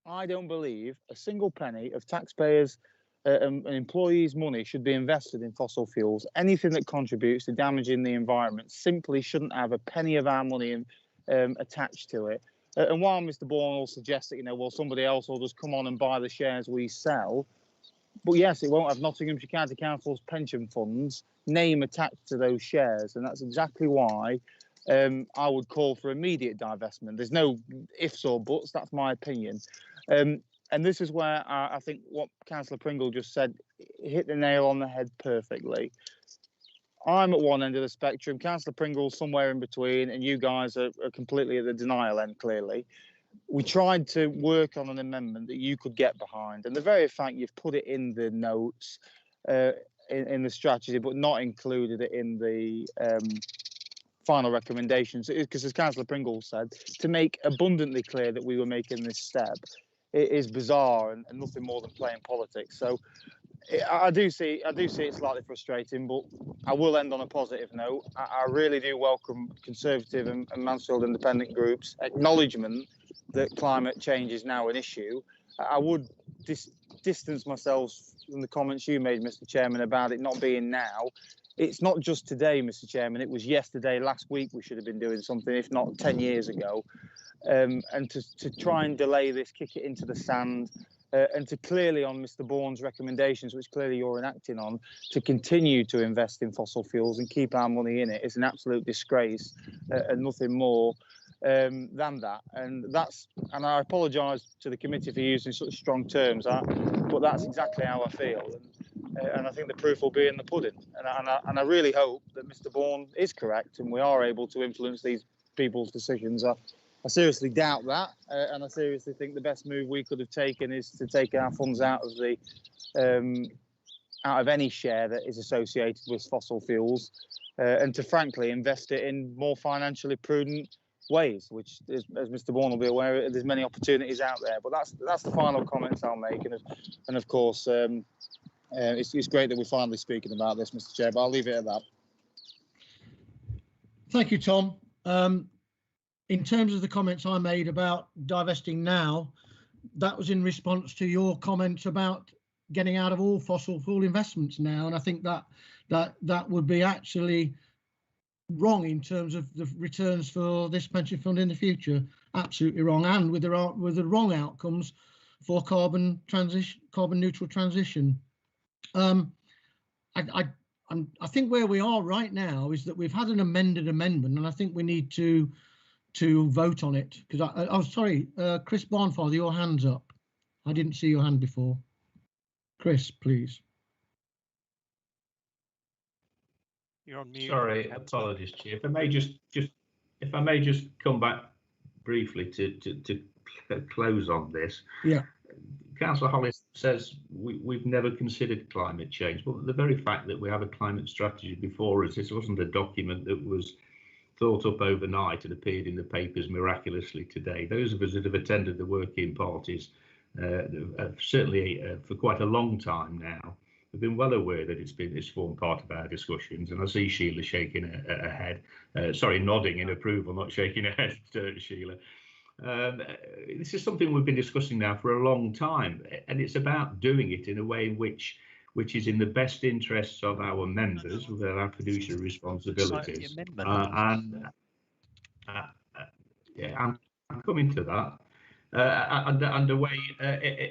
I don't believe a single penny of taxpayers' and employees' money should be invested in fossil fuels. Anything that contributes to damaging the environment simply shouldn't have a penny of our money attached to it. And while Mr. Bourne will suggest that, you know, well, somebody else will just come on and buy the shares we sell, but yes, it won't have Nottinghamshire County Council's pension funds name attached to those shares, and that's exactly why I would call for immediate divestment. There's no ifs or buts. That's my opinion. And this is where I think what Councillor Pringle just said hit the nail on the head perfectly. I'm at one end of the spectrum, Councillor Pringle's somewhere in between, and you guys are completely at the denial end, clearly. We tried to work on an amendment that you could get behind, and the very fact you've put it in the notes, in the strategy, but not included it in the final recommendations, because as Councillor Pringle said, to make abundantly clear that we were making this step, it is bizarre and nothing more than playing politics. So I do see it slightly frustrating, but I will end on a positive note. I really do welcome Conservative and Mansfield Independent groups' acknowledgement that climate change is now an issue. I would distance myself from the comments you made, Mr. Chairman, about it not being now. It's not just today, Mr. Chairman. It was yesterday, last week. We should have been doing something, if not 10 years ago. And to try and delay this, kick it into the sand, and to clearly, on Mr. Bourne's recommendations, which clearly you're enacting on, to continue to invest in fossil fuels and keep our money in it is an absolute disgrace, and nothing more than that. And I apologise to the committee for using such strong terms, but that's exactly how I feel. And I think the proof will be in the pudding. And I really hope that Mr. Bourne is correct and we are able to influence these people's decisions. I seriously doubt that, and I seriously think the best move we could have taken is to take our funds out of any share that is associated with fossil fuels, and to frankly invest it in more financially prudent ways, which is, as Mr. Bourne will be aware, there's many opportunities out there. But that's the final comments I'll make, and of course it's great that we're finally speaking about this, Mr. Chair, but I'll leave it at that. Thank you, Tom. In terms of the comments I made about divesting now, that was in response to your comments about getting out of all fossil fuel investments now, and I think that would be actually wrong in terms of the returns for this pension fund in the future. Absolutely wrong, and with the wrong outcomes for carbon neutral transition. I think where we are right now is that we've had an amended amendment, and I think we need to vote on it. Because I'm sorry, Chris Barnfather, your hand's up. I didn't see your hand before. Chris, please. You're on mute. Sorry, apologies, Chair. If I may just come back briefly to close on this. Yeah. Councillor Hollis says we've never considered climate change, but the very fact that we have a climate strategy before us, this wasn't a document that was thought up overnight and appeared in the papers miraculously today. Those of us that have attended the working parties, certainly for quite a long time now, have been well aware that it's formed part of our discussions. And I see Sheila shaking her head, nodding in approval, not shaking her head, Sheila. This is something we've been discussing now for a long time, and it's about doing it in a way which is in the best interests of our members with our fiduciary responsibilities. Yeah, I'm coming to that. And a way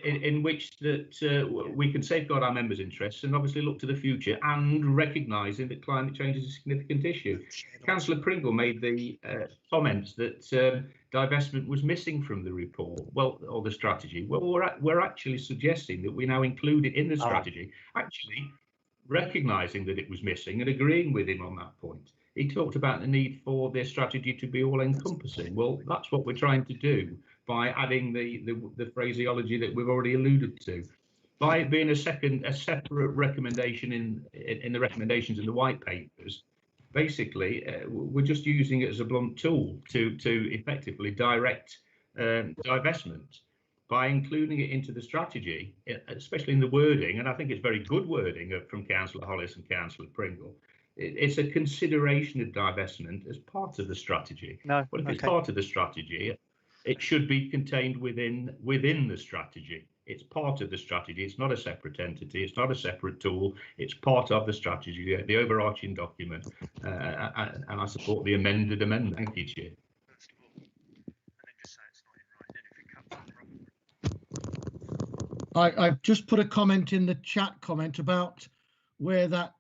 in which that we can safeguard our members' interests and obviously look to the future, and recognising that climate change is a significant issue. Councillor Pringle made the comments that divestment was missing from the report, or the strategy. Well, we're actually suggesting that we now include it in the strategy, actually recognising that it was missing and agreeing with him on that point. He talked about the need for their strategy to be all-encompassing. Well, that's what we're trying to do by adding the phraseology that we've already alluded to. By it being a separate recommendation in the recommendations in the white papers, basically we're just using it as a blunt tool to effectively direct divestment. By including it into the strategy, especially in the wording, and I think it's very good wording from Councillor Hollis and Councillor Pringle, it's a consideration of divestment as part of the strategy. No, well, if it's part of the strategy, it should be contained within the strategy. It's part of the strategy. It's not a separate entity. It's not a separate tool. It's part of the strategy, the overarching document. And I support the amended amendment. Thank you, Chair. I've just put a comment in the chat comment about where that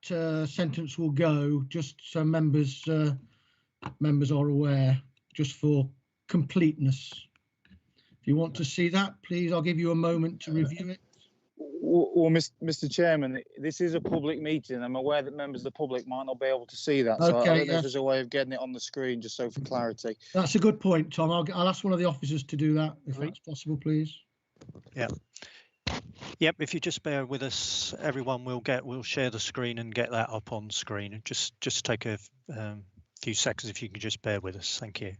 sentence will go, just so members are aware, just for completeness. If you want to see that, please, I'll give you a moment to review it. Well, Mr. Chairman, this is a public meeting. I'm aware that members of the public might not be able to see that. So Okay, I don't know if there's a way of getting it on the screen, just so for clarity. That's a good point, Tom. I'll ask one of the officers to do that, if that's possible, please. Yeah. Yep, if you just bear with us, everyone we'll share the screen and get that up on screen. Just take a few seconds if you can just bear with us. Thank you.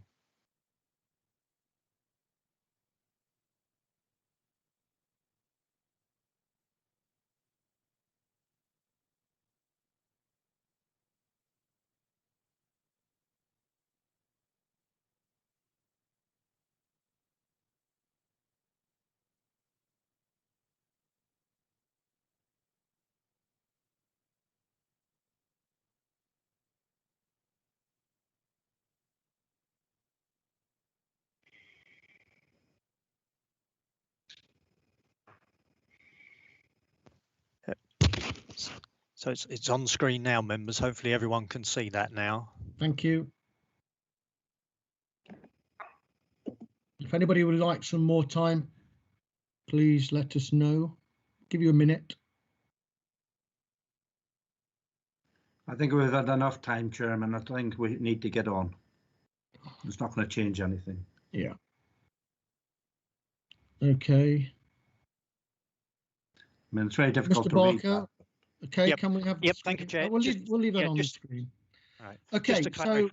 So it's on screen now, members. Hopefully everyone can see that now. Thank you. If anybody would like some more time, please let us know. Give you a minute. I think we've had enough time, Chairman. I think we need to get on. It's not going to change anything. Yeah. Okay. I mean, it's very difficult Mr. to read Barker, that. okay, Yep. can we have? Yep, thank you, Chair. We'll leave that on the screen. Right. Okay, so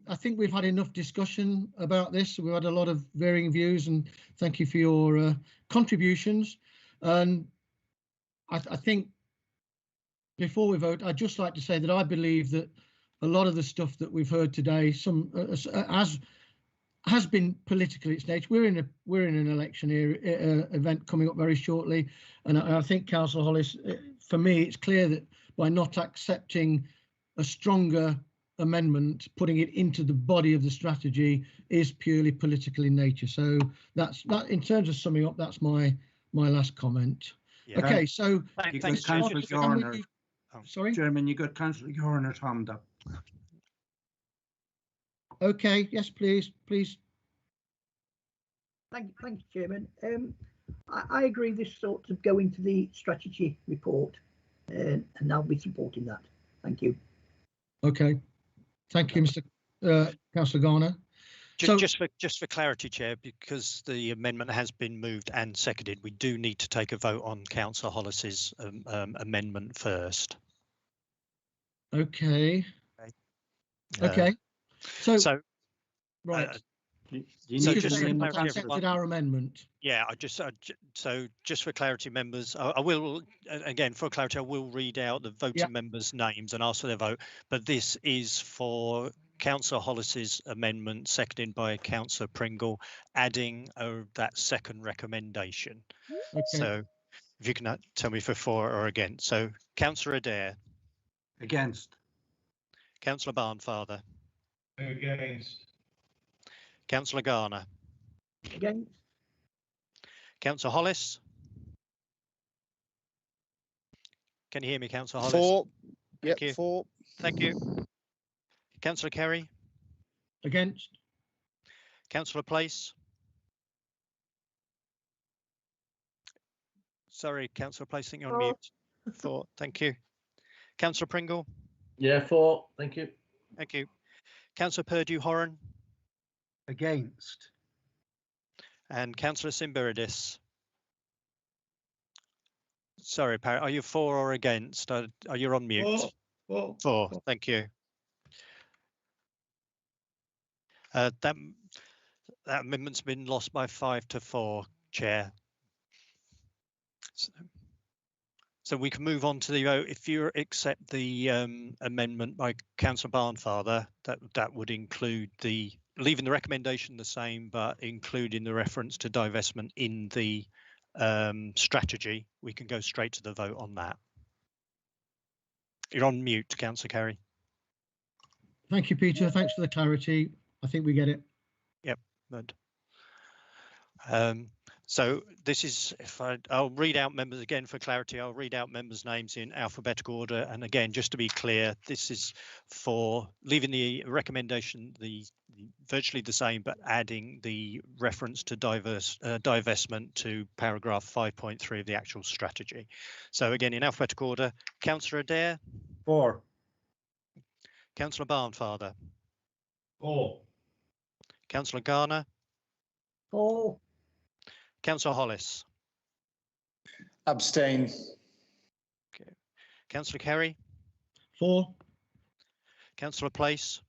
I think we've had enough discussion about this. We've had a lot of varying views, and thank you for your contributions. And I think before we vote, I'd just like to say that I believe that a lot of the stuff that we've heard today, has been political in its nature. We're in an election event coming up very shortly, and I think Councillor Hollis, for me, it's clear that by not accepting a stronger amendment, putting it into the body of the strategy, is purely political in nature. So that's that. In terms of summing up, that's my last comment. Yeah. Okay, so You Thanks, got Councillor Chair. Garner. Sorry, Chairman, you got Councillor Garner hand up. okay, yes, please. Thank you, Chairman. I agree this sort of go into the strategy report, and I'll be supporting that. Thank you. Okay, thank you, Mr. Councillor Garner. Just for clarity, Chair, because the amendment has been moved and seconded, we do need to take a vote on Councillor Hollis's amendment first. Okay. Okay. So right. So just for clarity, accepted our amendment. Yeah, so just for clarity, members, I will again for clarity, I will read out the voting members' names and ask for their vote. But this is for Councillor Hollis's amendment, seconded by Councillor Pringle, adding that second recommendation. Okay. So if you can tell me for or against. So Councillor Adair. Against. Councillor Barnfather. Against. Councillor Garner. Against. Councillor Hollis. Can you hear me, Councillor Hollis? For. Thank Yep, you. for. Thank you. Councillor Kerry. Against. Councillor Place. Sorry, Councillor Place, I think you're on mute. For. Thank you. Councillor Pringle. Yeah, for. Thank you. Thank you. Councillor Purdue-Horan. Against. And Councillor Simbiridis. Sorry, Parrot, are you for or against? Are you on mute? For. Thank you. That amendment's been lost by 5 to 4, Chair. So we can move on to the vote. If you accept the amendment by Councillor Barnfather, that would include leaving the recommendation the same, but including the reference to divestment in the strategy. We can go straight to the vote on that. You're on mute, Councillor Carey. Thank you, Peter. Thanks for the clarity. I think we get it. Yep, good. So this is, I'll read out members again for clarity. I'll read out members' names in alphabetical order. And again, just to be clear, this is for leaving the recommendation virtually the same, but adding the reference to divestment to paragraph 5.3 of the actual strategy. So again, in alphabetical order, Councillor Adair. For. Councillor Barnfather. For. Councillor Garner. For. Councillor Hollis. Abstain. Okay. Councillor Kerry. For. Councillor Place.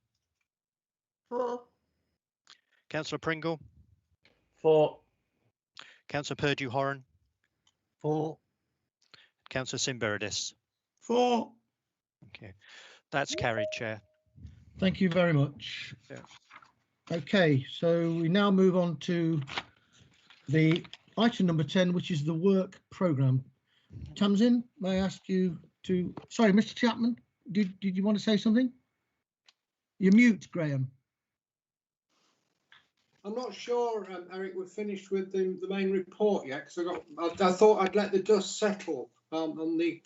For. Councillor Pringle. For. Councillor Purdue-Horan. For. Councillor Simbiridis. For. Okay, that's carried, Chair. Thank you very much. Yeah. Okay, so we now move on to the item number 10, which is the work programme. Tamsin, may I ask you to... Sorry, Mr Chapman, did you want to say something? You're mute, Graham. I'm not sure, Eric, we're finished with the main report yet, because I thought I'd let the dust settle on the,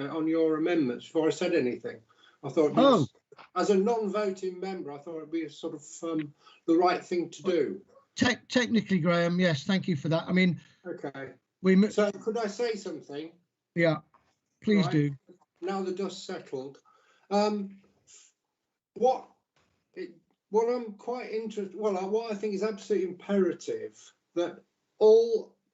on your amendments before I said anything. I thought, as a non-voting member, I thought it'd be sort of the right thing to do. Technically, Graham, yes, thank you for that. I mean, okay. So could I say something? Yeah, please do. Now the dust settled. What I'm quite interested, what I think is absolutely imperative that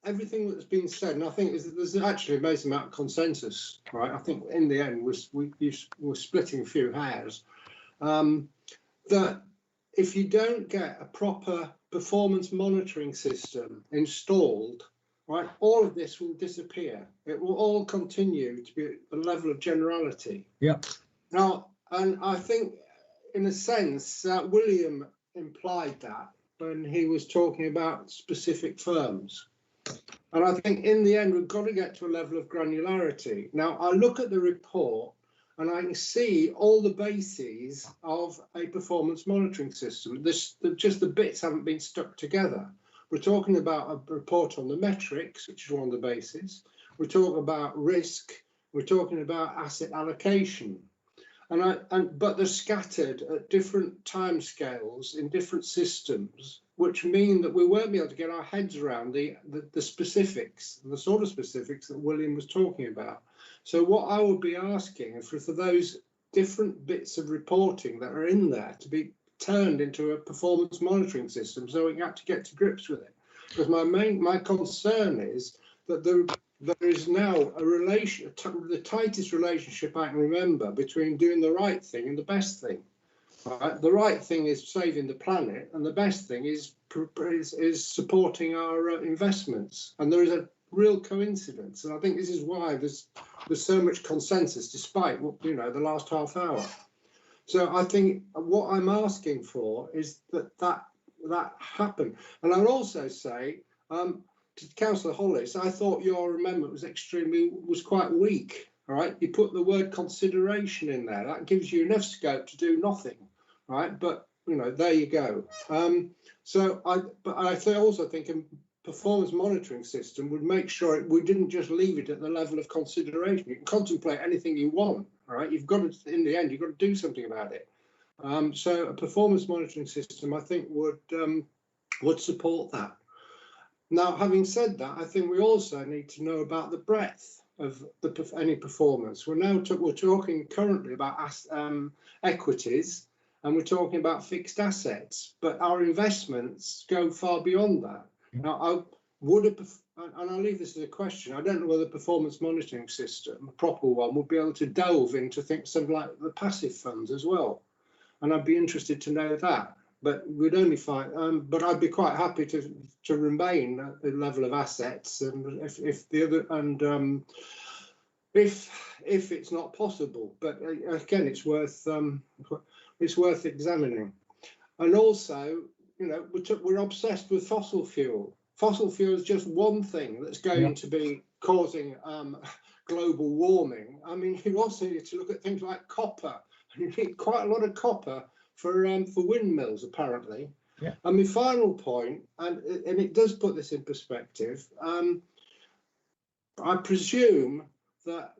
everything that's been said, and I think there's actually an amazing amount of consensus, right? I think in the end we're splitting a few hairs. That if you don't get a proper performance monitoring system installed, right, all of this will disappear. It will all continue to be at a level of generality. Yeah. Now, and I think, in a sense, William implied that when he was talking about specific firms. And I think in the end, we've got to get to a level of granularity. Now, I look at the report and I can see all the bases of a performance monitoring system. Just the bits haven't been stuck together. We're talking about a report on the metrics, which is one of the bases. We're talking about risk. We're talking about asset allocation. But they're scattered at different timescales in different systems, which mean that we won't be able to get our heads around the specifics, the sort of specifics that William was talking about. So what I would be asking for those different bits of reporting that are in there to be turned into a performance monitoring system, so we can actually get to grips with it. Because my concern is that there is now the tightest relationship I can remember between doing the right thing and the best thing. Right? The right thing is saving the planet, and the best thing is supporting our investments. And there is a real coincidence, and I think this is why there's so much consensus, despite the last half hour. So I think what I'm asking for is that happen. And I'd also say, to Councillor Hollis, I thought your amendment was quite weak. All right, you put the word consideration in there. That gives you enough scope to do nothing, right? But there you go. I also think a performance monitoring system would make sure we didn't just leave it at the level of consideration. You can contemplate anything you want. All right, you've got to, in the end, you've got to do something about it. So a performance monitoring system, I think, would support that. Now, having said that, I think we also need to know about the breadth of any performance. We're talking currently about equities, and we're talking about fixed assets, but our investments go far beyond that. Now, and I'll leave this as a question. I don't know whether the performance monitoring system, a proper one, would be able to delve into something like the passive funds as well. And I'd be interested to know that. But we'd only find, but I'd be quite happy to remain at the level of assets, and if the other, and if it's not possible. But again, it's worth examining. And also, we're obsessed with fossil fuel. Fossil fuel is just one thing that's going to be causing global warming. I mean, you also need to look at things like copper. You need quite a lot of copper for windmills, apparently. Yeah. And my final point, and it does put this in perspective, I presume that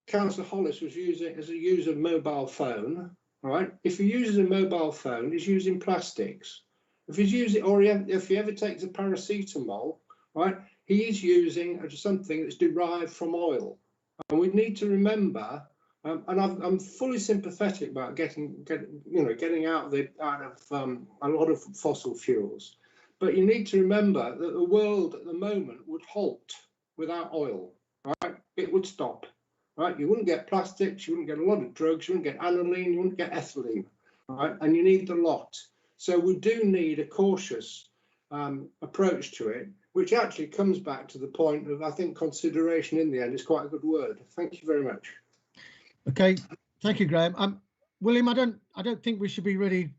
Councillor Hollis was using as a user of mobile phone, right? If he uses a mobile phone, he's using plastics. If he's using, or if he ever takes a paracetamol, right, he's using something that's derived from oil. And we need to remember. And I'm fully sympathetic about getting out of a lot of fossil fuels, but you need to remember that the world at the moment would halt without oil. Right, it would stop. Right, you wouldn't get plastics, you wouldn't get a lot of drugs, you wouldn't get aniline, you wouldn't get ethylene. Right, and you need the lot. So we do need a cautious approach to it, which actually comes back to the point of, I think, consideration in the end is quite a good word. Thank you very much. Okay, thank you, Graham. William, I don't think we should be really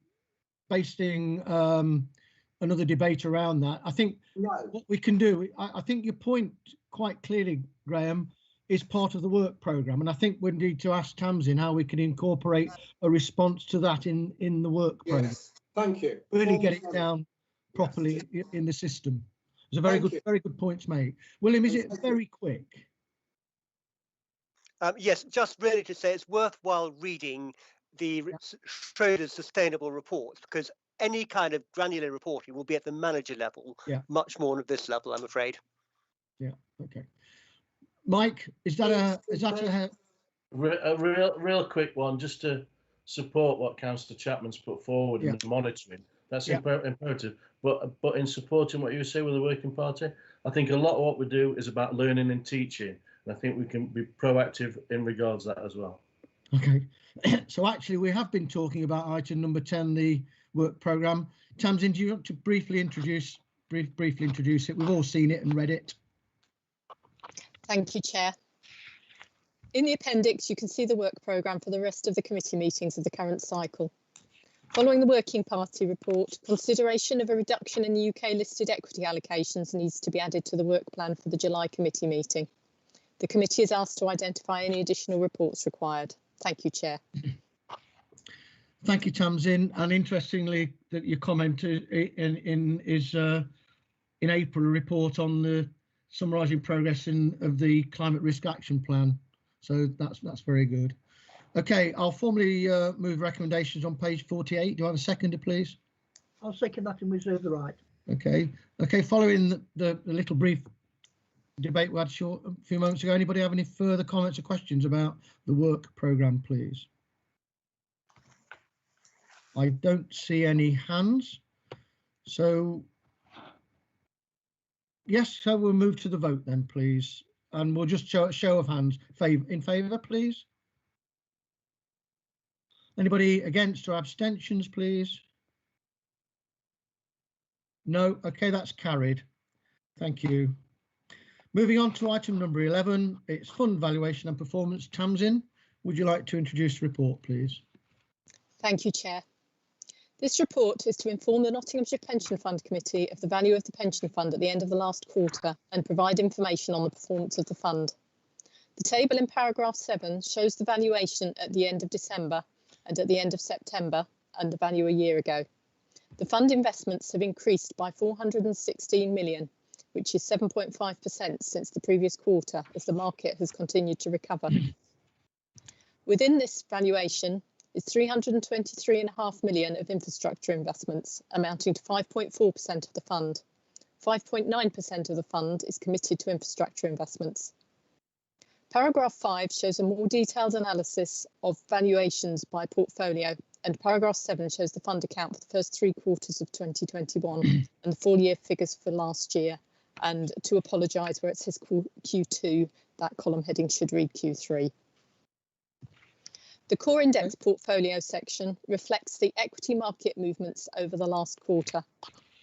basing another debate around that. I think what we can do, I think your point quite clearly, Graham, is part of the work programme, and I think we need to ask Tamsin how we can incorporate a response to that in the work programme. Yes, thank you. Really get it down properly in the system. There's a very good points made. William, is it very quick? Yes, just really to say it's worthwhile reading the Schroeder's sustainable reports, because any kind of granular reporting will be at the manager level, much more at this level, I'm afraid. Yeah, okay. Mike, is that a real quick one, just to support what Councillor Chapman's put forward in the monitoring? That's imperative. But in supporting what you were saying with the Working Party, I think a lot of what we do is about learning and teaching. And I think we can be proactive in regards to that as well. Okay. So actually, we have been talking about item number 10, the work programme. Tamsin, do you want to briefly introduce it? We've all seen it and read it. Thank you, Chair. In the appendix, you can see the work programme for the rest of the committee meetings of the current cycle. Following the Working Party report, consideration of a reduction in the UK listed equity allocations needs to be added to the work plan for the July committee meeting. The committee is asked to identify any additional reports required. Thank you, Chair. Thank you, Tamsin. And interestingly, that your comment is in April, a report on the summarising progress of the climate risk action plan. So that's very good. Okay, I'll formally move recommendations on page 48. Do I have a seconder, please? I'll second that and reserve the right. Okay. Following the little brief debate we had a few moments ago, anybody have any further comments or questions about the work programme, please? I don't see any hands. So, yes, so we'll move to the vote then, please. And we'll just show a show of hands. In favour, please? Anybody against or abstentions, please? No. Okay, that's carried. Thank you. Moving on to item number 11, it's fund valuation and performance. Tamsin, would you like to introduce the report, please? Thank you, Chair. This report is to inform the Nottinghamshire Pension Fund Committee of the value of the pension fund at the end of the last quarter and provide information on the performance of the fund. The table in paragraph 7 shows the valuation at the end of December and at the end of September and the value a year ago. The fund investments have increased by 416 million, which is 7.5% since the previous quarter as the market has continued to recover. Within this valuation is 323.5 million of infrastructure investments, amounting to 5.4% of the fund. 5.9% of the fund is committed to infrastructure investments. Paragraph 5 shows a more detailed analysis of valuations by portfolio, and paragraph 7 shows the fund account for the first 3 quarters of 2021 and the full year figures for last year. And to apologise, where it says Q2, that column heading should read Q3. The core index portfolio section reflects the equity market movements over the last quarter.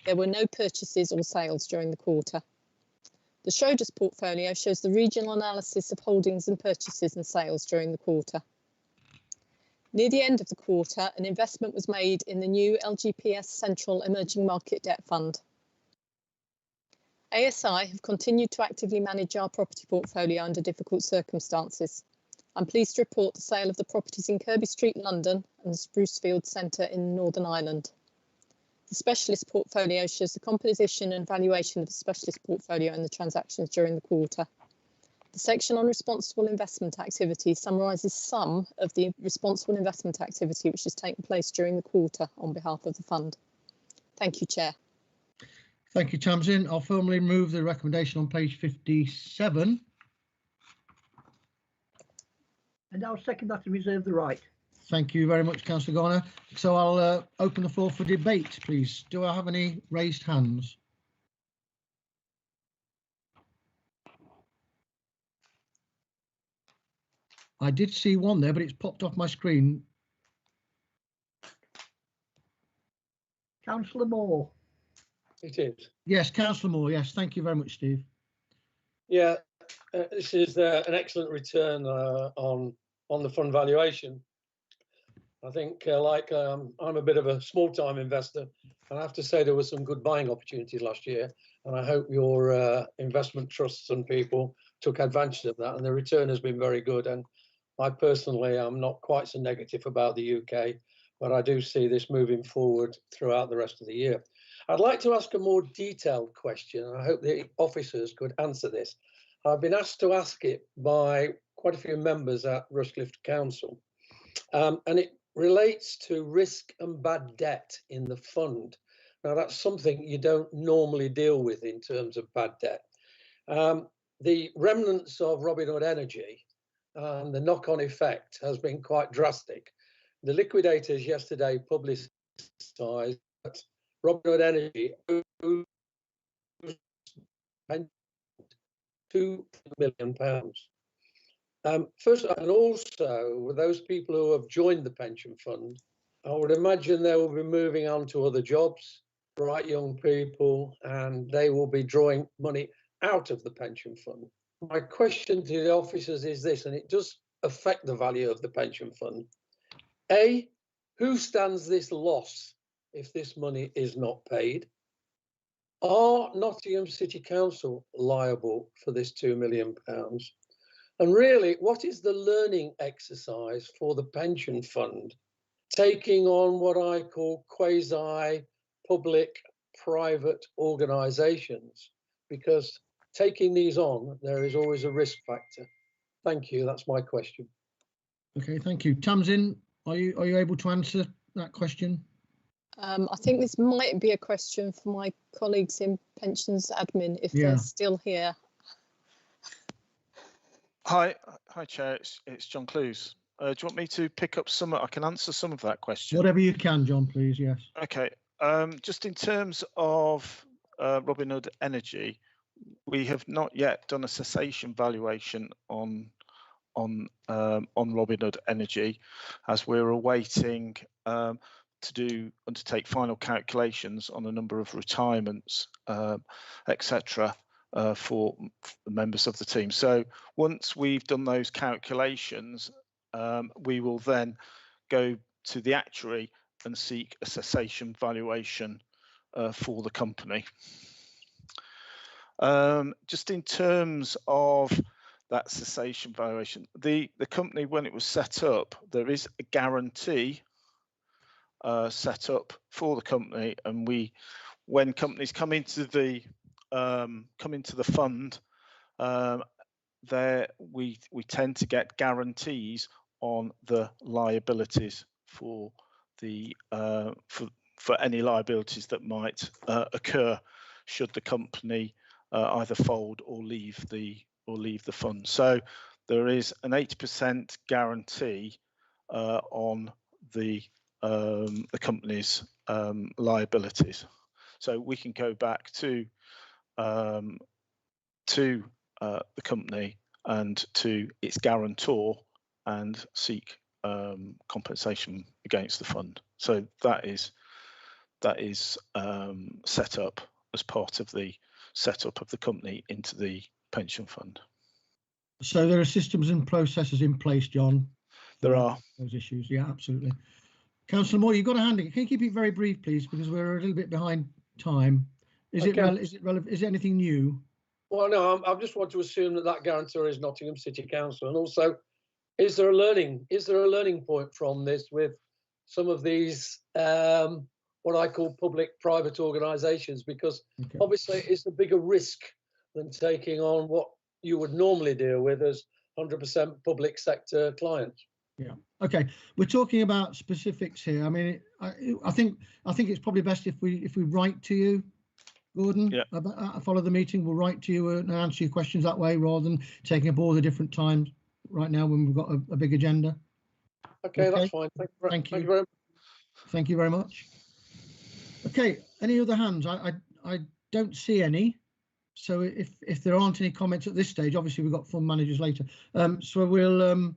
There were no purchases or sales during the quarter. The Schroders portfolio shows the regional analysis of holdings and purchases and sales during the quarter. Near the end of the quarter, an investment was made in the new LGPS Central Emerging Market Debt Fund. ASI have continued to actively manage our property portfolio under difficult circumstances. I'm pleased to report the sale of the properties in Kirby Street, London and the Sprucefield Centre in Northern Ireland. The specialist portfolio shows the composition and valuation of the specialist portfolio and the transactions during the quarter. The section on responsible investment activity summarises some of the responsible investment activity which has taken place during the quarter on behalf of the fund. Thank you, Chair. Thank you, Tamsin. I'll formally move the recommendation on page 57. And I'll second that and reserve the right. Thank you very much, Councillor Garner. So I'll open the floor for debate, please. Do I have any raised hands? I did see one there, but it's popped off my screen. Councillor Moore. It is. Yes, Councillor Moore. Yes, thank you very much, Steve. Yeah, this is an excellent return on the fund valuation. I think I'm a bit of a small-time investor, and I have to say there were some good buying opportunities last year, and I hope your investment trusts and people took advantage of that, and the return has been very good. And I personally am not quite so negative about the UK, but I do see this moving forward throughout the rest of the year. I'd like to ask a more detailed question, and I hope the officers could answer this. I've been asked to ask it by quite a few members at Rushcliffe Council, and it relates to risk and bad debt in the fund. Now, that's something you don't normally deal with in terms of bad debt. The remnants of Robin Hood Energy and the knock-on effect has been quite drastic. The liquidators yesterday publicised that Robin Hood Energy owes £2 million. First, and also with those people who have joined the pension fund, I would imagine they will be moving on to other jobs, bright young people, and they will be drawing money out of the pension fund. My question to the officers is this, and it does affect the value of the pension fund. A, who stands this loss if this money is not paid? Are Nottingham City Council liable for this £2 million? And really, what is the learning exercise for the pension fund taking on what I call quasi-public-private organisations? Because taking these on, there is always a risk factor. Thank you. That's my question. Okay, thank you. Tamsin, are you able to answer that question? I think this might be a question for my colleagues in pensions admin if they're still here. Hi, Chair. It's John Clues. Do you want me to pick up some? I can answer some of that question. Whatever you can, John, please. Yes. Okay. Just in terms of Robin Hood Energy, we have not yet done a cessation valuation on Robin Hood Energy, as we're awaiting to undertake final calculations on a number of retirements, etc. For members of the team. So once we've done those calculations, we will then go to the actuary and seek a cessation valuation for the company. Just in terms of that cessation valuation, the company, when it was set up, there is a guarantee set up for the company, and when companies come into the fund, we tend to get guarantees on the liabilities for the for any liabilities that might occur should the company either fold or leave the fund. So there is an 80% guarantee on the company's liabilities. So we can go back to the company and to its guarantor and seek compensation against the fund. So that is set up as part of the setup of the company into the pension fund. So there are systems and processes in place, John. There are those issues. Yeah, absolutely. Councillor Moore, you've got a hand. Can you keep it very brief, please, because we're a little bit behind time. Is it relevant? Is it anything new? Well, no, I just want to assume that guarantor is Nottingham City Council, and also, is there a learning point from this with some of these what I call public-private organisations? Because obviously it's a bigger risk than taking on what you would normally deal with as 100% public sector clients. Yeah. Okay. We're talking about specifics here. I mean, I think it's probably best if we write to you, Gordon. Yeah. Follow the meeting. We'll write to you and answer your questions that way, rather than taking up all the different times right now when we've got a big agenda. Okay, that's fine. Thank you very much. Thank you very much. Okay. Any other hands? I don't see any. So if there aren't any comments at this stage, obviously we've got fund managers later. So we'll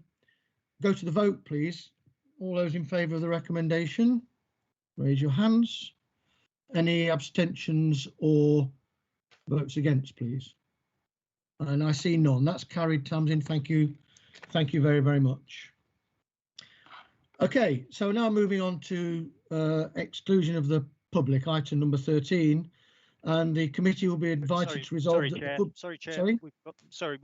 go to the vote, please. All those in favour of the recommendation, raise your hands. Any abstentions or votes against, please? And I see none. That's carried, Tamsin. Thank you. Thank you very, very much. Okay, so now moving on to exclusion of the public, item number 13. And the committee will be invited to resolve. Sorry, Chair. We've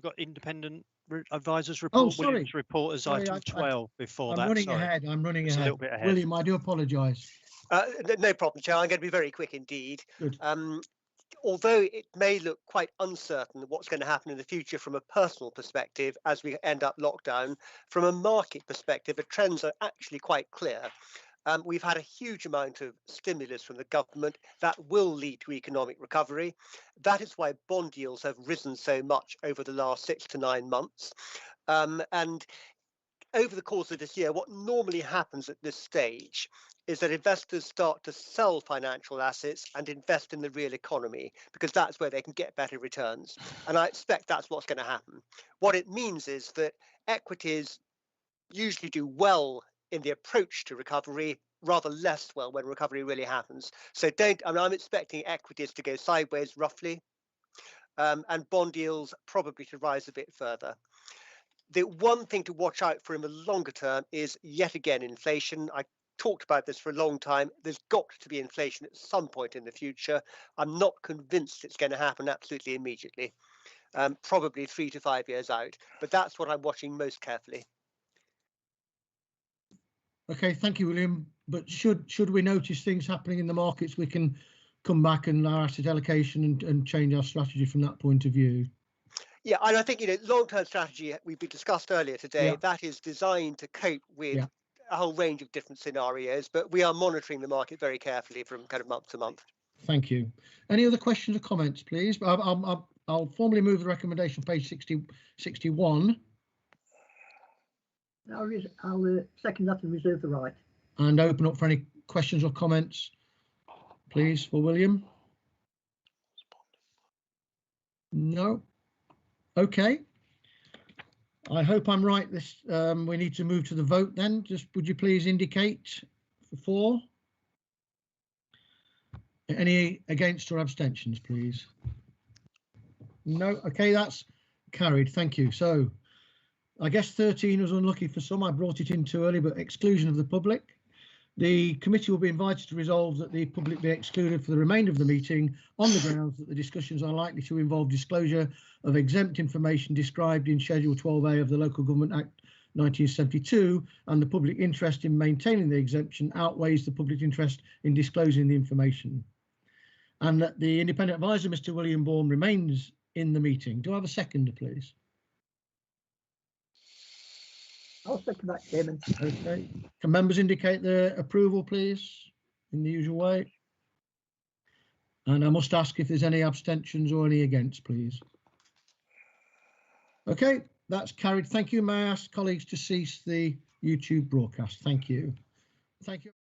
got independent advisors report. Oh, sorry. William's report as item 12 before that. I'm running ahead. I'm running ahead. A little bit ahead. William, I do apologise. No problem, Chair. I'm going to be very quick indeed. Good. Although it may look quite uncertain what's going to happen in the future from a personal perspective as we end up lockdown, from a market perspective, the trends are actually quite clear. We've had a huge amount of stimulus from the government that will lead to economic recovery. That is why bond yields have risen so much over the last 6 to 9 months. And over the course of this year, what normally happens at this stage is that investors start to sell financial assets and invest in the real economy, because that's where they can get better returns. And I expect that's what's going to happen. What it means is that equities usually do well in the approach to recovery, rather less well when recovery really happens. So I'm expecting equities to go sideways roughly, and bond yields probably to rise a bit further. The one thing to watch out for in the longer term is yet again inflation. I talked about this for a long time. There's got to be inflation at some point in the future. I'm not convinced it's going to happen absolutely immediately. probably 3 to 5 years out. But that's what I'm watching most carefully. Okay, thank you, William. But should we notice things happening in the markets, we can come back and our asset allocation and change our strategy from that point of view. Yeah, and I think, long-term strategy we've been discussed earlier today, Yeah. that is designed to cope with Yeah. a whole range of different scenarios, but we are monitoring the market very carefully from kind of month to month. Thank you. Any other questions or comments, please? I'll formally move the recommendation, page 61. I'll second that and reserve the right. And open up for any questions or comments, please, for William. No. Okay. I hope I'm right. We need to move to the vote then. Just would you please indicate for? Any against or abstentions, please? No. Okay, that's carried. Thank you. So I guess 13 was unlucky for some. I brought it in too early, but exclusion of the public. The committee will be invited to resolve that the public be excluded for the remainder of the meeting on the grounds that the discussions are likely to involve disclosure of exempt information described in Schedule 12A of the Local Government Act 1972, and the public interest in maintaining the exemption outweighs the public interest in disclosing the information. And that the independent advisor, Mr. William Bourne, remains in the meeting. Do I have a seconder, please? I'll second that, Chairman. Okay. Can members indicate their approval, please, in the usual way? And I must ask if there's any abstentions or any against, please. Okay, that's carried. Thank you. May I ask colleagues to cease the YouTube broadcast? Thank you. Thank you.